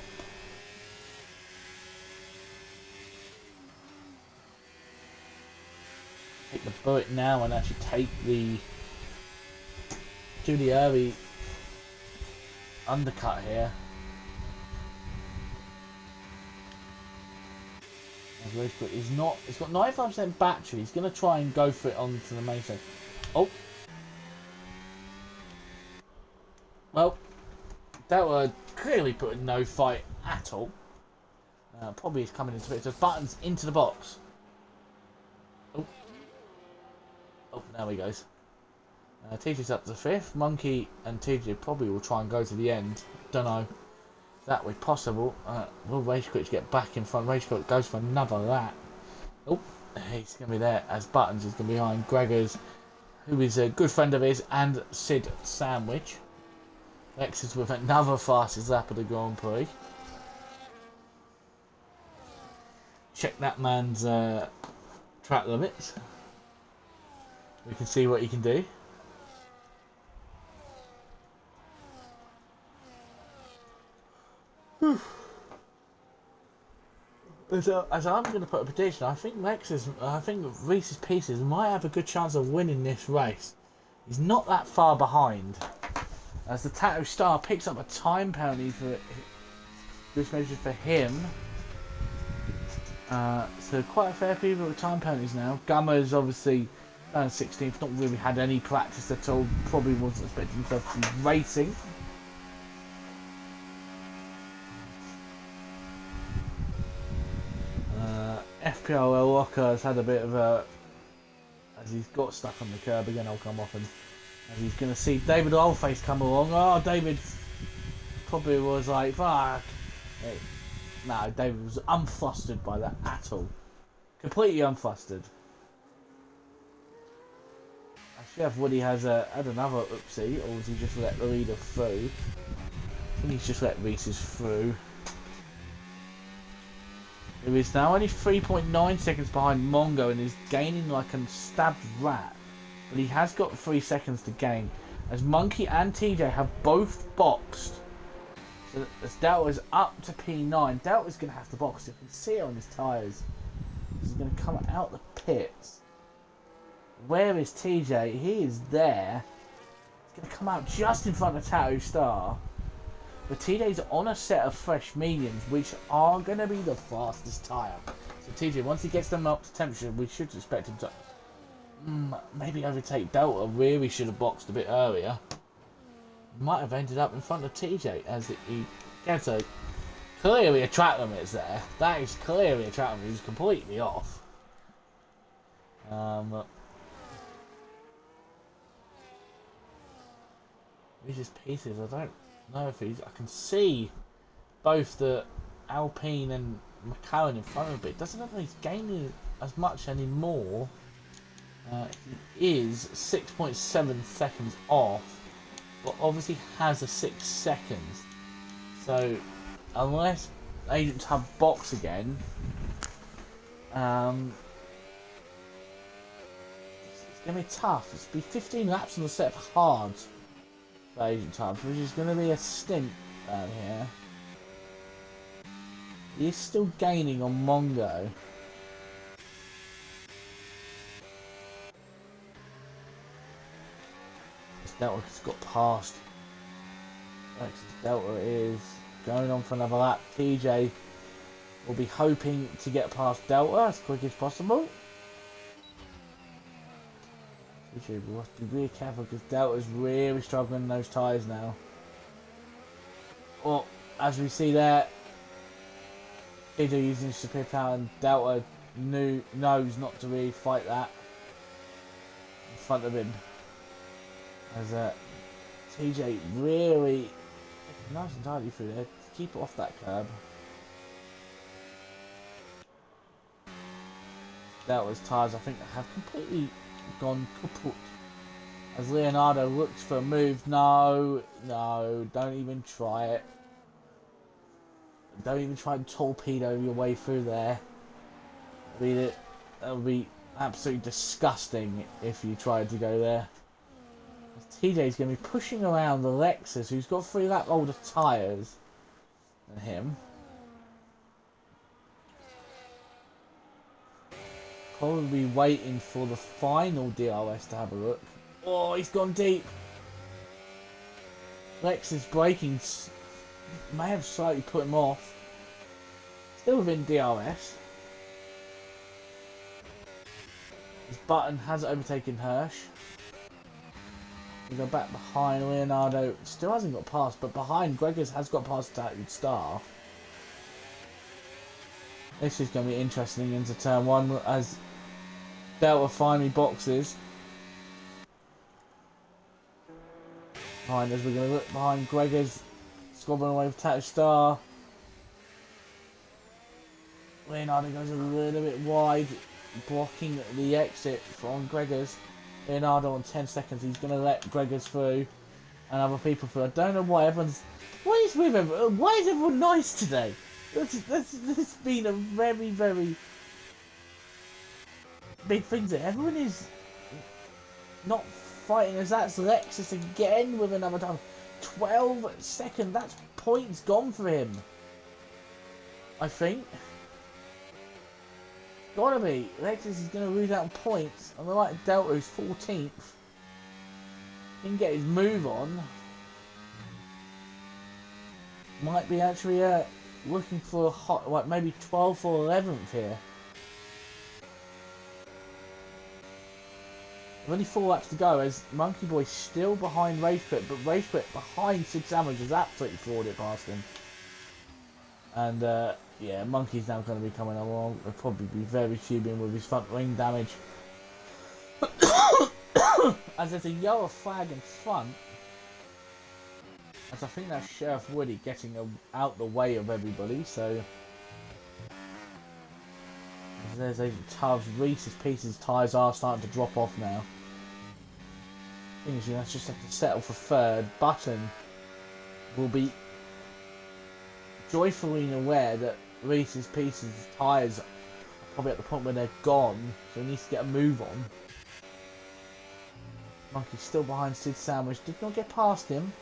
Speaker 1: Take the bullet now and actually take the early undercut here. He's not. It's got 95% battery. He's going to try and go for it onto the main stage. Oh, well, that were clearly putting no fight at all. Probably is coming into it. So Buttons into the box. Oh, there he goes. TJ's up to 5th. Monkey and TJ probably will try and go to the end. Don't know. That way possible. Will Race Quit get back in front? Race Quit goes for another lap. Oh, he's going to be there as Buttons is going to be behind Gregors, who is a good friend of his, and Sid Sandwich. Lex is with another fastest lap of the Grand Prix. Check that man's track limits. We can see what he can do. As I'm going to put a prediction, I think Reese's Pieces might have a good chance of winning this race. He's not that far behind. As the Tattoo Star picks up a time penalty for this measure for him. So quite a fair few of time penalties now. Gummer's obviously 16th, not really had any practice at all. Probably wasn't expecting himself to be racing. FPRL Locker has had a bit of a... as he's got stuck on the curb again, I'll come off and as he's going to see David Oldface come along. Oh, David probably was like, fuck. No, David was unflustered by that at all. Completely unflustered. I should have Woody had another oopsie, or was he just let the leader through? I think he's just let Reese's through. He is now only 3.9 seconds behind Mongo and is gaining like a stabbed rat. But he has got 3 seconds to gain. As Monkey and TJ have both boxed. So as Delta's up to P9, Delta's going to have to box. You can see it on his tyres. He's going to come out the pits. Where is TJ? He is there. He's going to come out just in front of Tattoo Star. But TJ's on a set of fresh mediums, which are going to be the fastest tyre. So TJ, once he gets them up to temperature, we should expect him to maybe overtake Delta. Really should have boxed a bit earlier. Might have ended up in front of TJ as he gets a clearly a track limit there. That is clearly a track limit. He's completely off. These just pieces. I don't know if he's. I can see both the Alpine and McLaren in front of him, but it doesn't look like he's gaining as much anymore. He is 6.7 seconds off, but obviously has a 6 seconds. So unless agents have box again, it's going to be tough. It's going to be 15 laps on the set of hards for agent times, which is going to be a stint down here. He's still gaining on Mongo. Delta's got past. Delta is going on for another lap. TJ will be hoping to get past Delta as quick as possible. TJ will have to be really careful because Delta's really struggling in those tyres now. Well, as we see there, TJ using his superior power and Delta knows not to really fight that in front of him. As TJ really nice and tidy through there to keep it off that curb. Delta's tyres, I think, have completely gone kaput. As Leonardo looks for a move. No, don't even try it. Don't even try and torpedo your way through there. That would be absolutely disgusting if you tried to go there. TJ's going to be pushing around the Lexus, who's got 3 lap older tyres than him. Probably waiting for the final DRS to have a look. Oh, he's gone deep. Lexus braking may have slightly put him off. Still within DRS. His Button has overtaken Hirsch. We go back behind. Leonardo still hasn't got past, but behind Gregors has got past Tattooed Star. This is going to be interesting into turn 1 as Delta finally boxes. Behind us, we're going to look behind Gregor's squabbling away with Tattoo Star. Leonardo goes a little bit wide, blocking the exit from Gregor's. Leonardo on 10 seconds, he's going to let Gregor's through and other people through. I don't know why everyone's... What is with everyone? Why is everyone nice today? This has been a very, very big thing there. Everyone is not fighting as that's Lexus again with another time. 12 seconds, that's points gone for him. I think. Gotta be. Lexus is going to lose out on points. On the right, Delta who's 14th. He can get his move on. Might be actually looking for a hot, like maybe 12th or 11th here. Only 4 laps to go as Monkey Boy still behind Race Quit, but Race Quit behind Sid Sandwich has absolutely floored it past him. And yeah, Monkey's now going to be coming along. He'll probably be very fuming with his front wing damage. As there's a yellow flag in front. As I think that's Sheriff Woody getting out the way of everybody, so... There's Agent Tubbs, Reese's Pieces tyres are starting to drop off now. Thing is, you just have to settle for third. Button will be joyfully aware that Reese's Pieces tyres are probably at the point where they're gone, so he needs to get a move on. Monkey's still behind Sid Sandwich, did not get past him.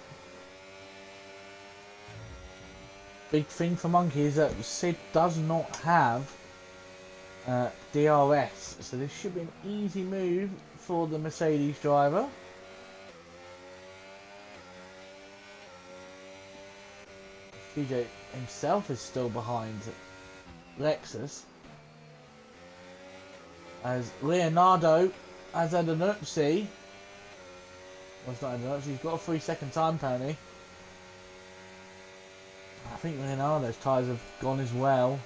Speaker 1: Big thing for Monkey is that Sid does not have DRS, so this should be an easy move for the Mercedes driver. CJ himself is still behind Lexus, as Leonardo has had an oopsie. Well, it's not an oopsie, he's got a 3-second time penalty. I think Leonardo's tyres have gone as well.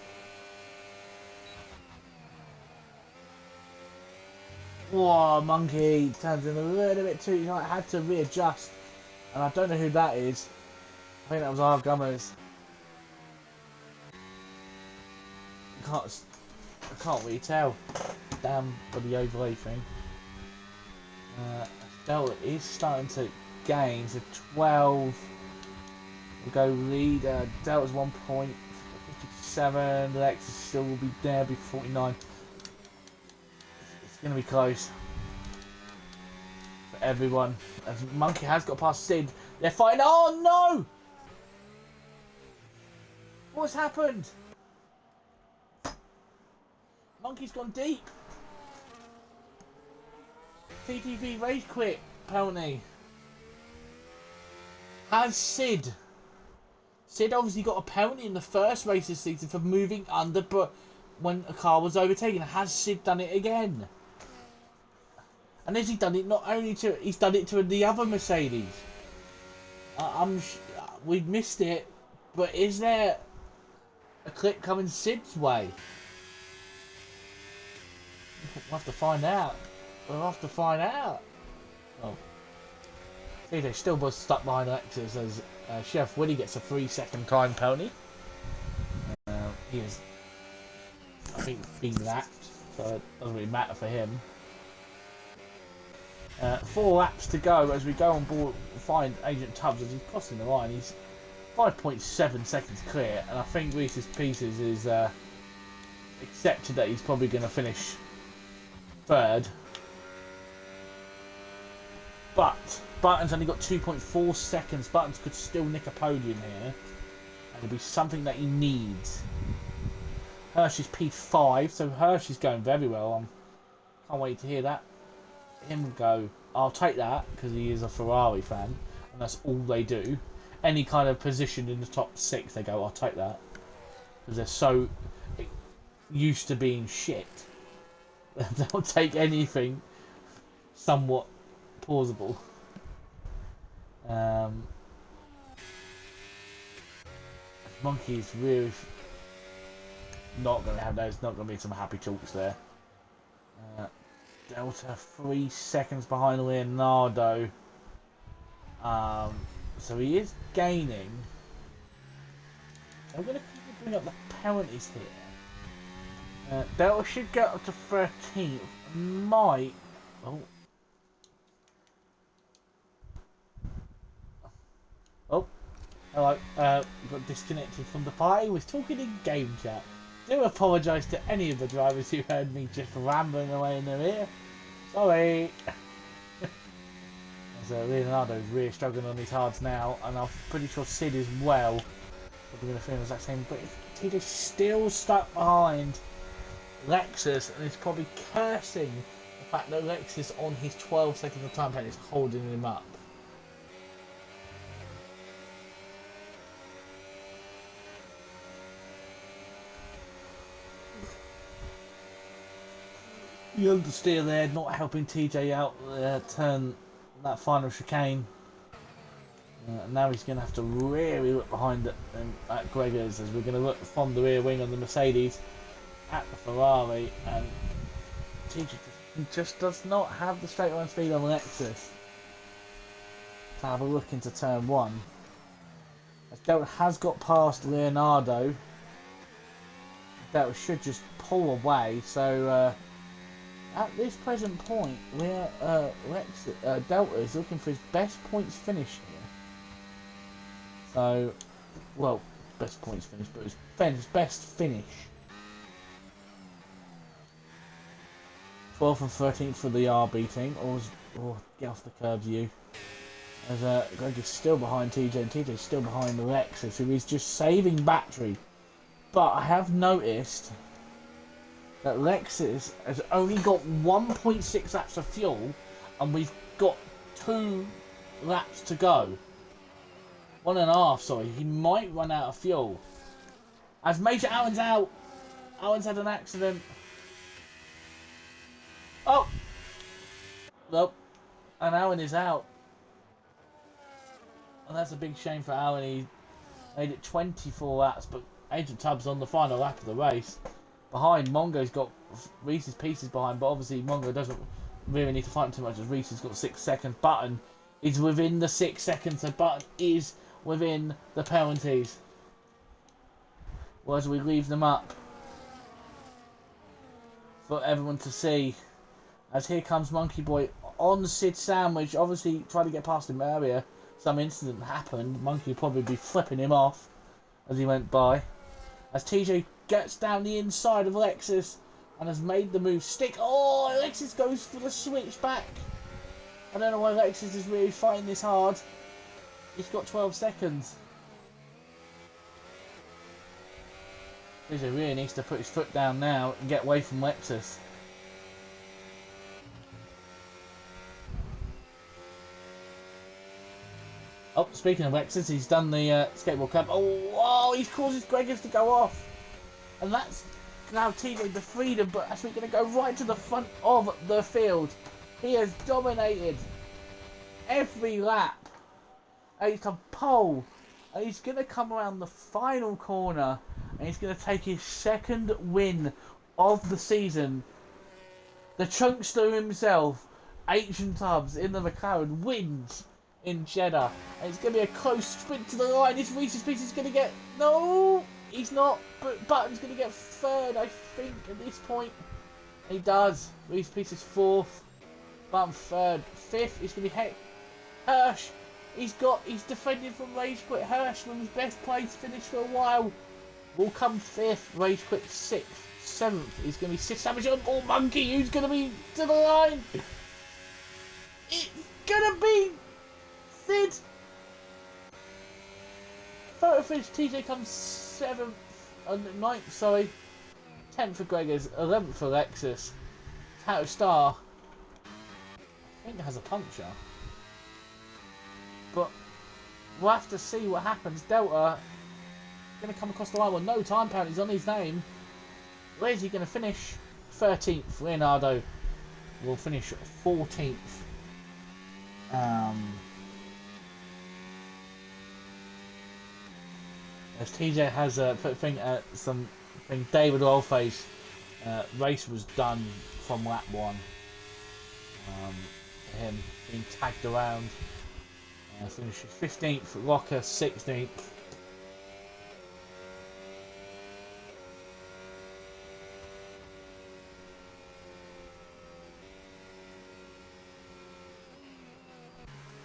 Speaker 1: Whoa, Monkey turns in a little bit too. You know, I had to readjust, and I don't know who that is. I think that was our Gummers. I can't really tell. Damn for the overlay thing. Delta is starting to gain. So 12. We'll go leader. Delta's 1 point. 57. Lexus still will be there. Be 49. It's going to be close for everyone. As Monkey has got past Sid. They're fighting. Oh no! What's happened? Monkey's gone deep. TTV race quit penalty. Has Sid obviously got a penalty in the first race this season for moving under but when a car was overtaken. Has Sid done it again? And has he done it not only to... He's done it to the other Mercedes. We've missed it, but is there a clip coming Sid's way? We'll have to find out. We'll have to find out. Oh. CJ still was stuck behind Lexus as Chef Woody gets a 3-second time penalty. He is, I think, being lapped, so it doesn't really matter for him. 4 laps to go as we go on board find Agent Tubbs as he's crossing the line. He's 5.7 seconds clear, and I think Reese's Pieces is accepted that he's probably going to finish third. But Button's only got 2.4 seconds. Buttons could still nick a podium here, and it'll be something that he needs. Hershey's P5, so Hershey's going very well. Can't wait to hear that. Him go, I'll take that, because he is a Ferrari fan, and that's all they do. Any kind of position in the top 6, they go, I'll take that. Because they're so used to being shit. They'll take anything somewhat plausible. Monkey's really not going to have those. Not going to be some happy talks there. Delta 3 seconds behind Leonardo. So he is gaining. I'm going to quickly bring up the penalties here. Delta should get up to 13th. Might. Oh. Oh. Hello. Got disconnected from the party. Was talking in game chat. Do apologise to any of the drivers who heard me just rambling away in their ear. Sorry. So Leonardo's really struggling on his hards now, and I'm pretty sure Sid is well. We're going to feel the exact same, but TJ's still stuck behind Lexus, and is probably cursing the fact that Lexus on his 12 seconds of time penalty is holding him up. The understeer there, not helping TJ out turn that final chicane. Now he's going to have to really look behind at Gregor's, as we're going to look from the rear wing on the Mercedes at the Ferrari, and TJ just does not have the straight line speed on Lexus to have a look into turn 1. As Delta has got past Leonardo, Delta should just pull away, so at this present point, Delta is looking for his best points finish here. So, well, best points finish, but his best finish. 12th and 13th for the RB team, or get off the curbs, you. As Greg is still behind TJ, and TJ is still behind Lexus, who is just saving battery. But I have noticed that Lexus has only got 1.6 laps of fuel, and we've got 2 laps to go. 1.5, sorry. He might run out of fuel. As Major Allen's out. Allen's had an accident. Oh! Nope. And Allen is out. And that's a big shame for Allen. He made it 24 laps, but Agent Tubbs on the final lap of the race. Behind, Mongo's got Reese's Pieces behind, but obviously Mongo doesn't really need to fight him too much, as Reese has got 6 seconds. Button is within the 6 seconds, so Button is within the penalties. Well, as we leave them up for everyone to see, as here comes Monkey Boy on Sid Sandwich, obviously trying to get past him earlier. Some incident happened. Monkey would probably be flipping him off as he went by. As TJ gets down the inside of Lexus and has made the move stick. Oh, Lexus goes for the switch back. I don't know why Lexus is really fighting this hard. He's got 12 seconds. TJ really needs to put his foot down now and get away from Lexus. Oh, speaking of Lexus, he's done the skateboard club. Oh, he's causes Gregors to go off. And that's now TJ the freedom, but actually going to go right to the front of the field. He has dominated every lap. And he's come pole. And he's going to come around the final corner. And he's going to take his 2nd win of the season. The Chunkster himself, Agent Tubbs in the McLaren, wins in Jeddah. And it's going to be a close sprint to the line. Is Reese's Pieces going to get... No! He's not, but Button's going to get 3rd, I think, at this point. He does. Reese's Pieces 4th. Button 3rd. 5th is going to be Hirsch. He's defended from Rage Quit. Hirsch from his best place finish for a while. Will come 5th. Rage Quit 6th. 7th is going to be Sid Savage on Ball Monkey, who's going to be to the line. It's going to be Sid. Photo finish. TJ comes 7th, 9th, sorry. 10th for Gregors, 11th for Lexus. Tato Star, I think, has a puncture. But we'll have to see what happens. Delta going to come across the line with no time penalties on his name. Where's he going to finish? 13th. Leonardo will finish 14th. As TJ has put some I think David Oldface race was done from lap 1. Him being tagged around. Finishes 15th, Rocker 16th.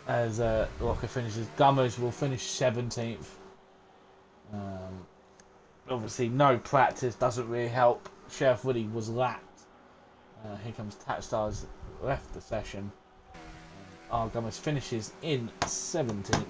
Speaker 1: As Rocker finishes, Gummers will finish 17th. Obviously, no practice doesn't really help. Sheriff Woody was lapped. Here comes Tatstar's left the session. Gummers finishes in 17th.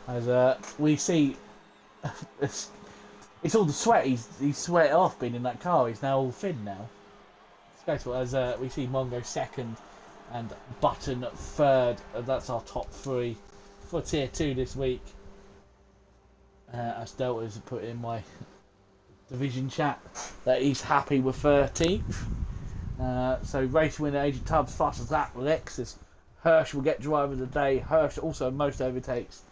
Speaker 1: As we see, it's all the sweat. He's sweat off being in that car. He's now all thin now. As we see Mongo second and Button third. That's our top 3 for tier 2 this week. As Delta has put in my division chat that he's happy with 13th. So race winner Agent Tubbs fast as that. Lexus Hirsch will get driver of the day. Hirsch also most overtakes,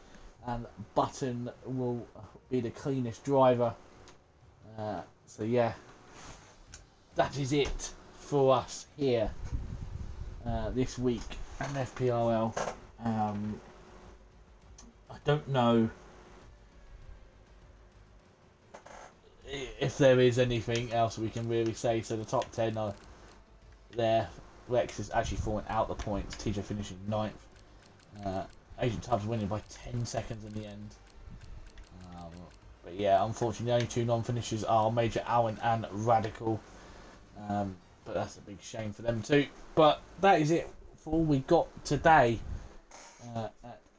Speaker 1: and Button will be the cleanest driver. So yeah, that is it for us here this week at FPRL. I don't know if there is anything else we can really say. So the top 10 are there. Rex is actually falling out the points. TJ finishing 9th. Agent Tubbs winning by 10 seconds in the end. But yeah, unfortunately, the only 2 non-finishers are Major Allen and Radical. But that's a big shame for them too. But that is it for all we got today at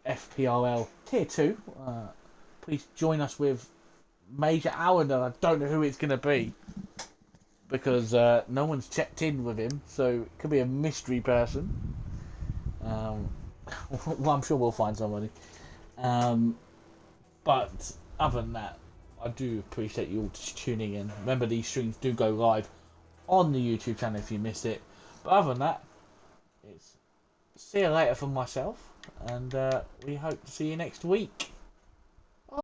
Speaker 1: FPRL Tier 2. Please join us with Major Allen, and I don't know who it's going to be because no one's checked in with him, so it could be a mystery person. Well, I'm sure we'll find somebody. But other than that, I do appreciate you all tuning in. Remember, these streams do go live on the YouTube channel if you missed it. But other than that, it's see you later from myself, and we hope to see you next week.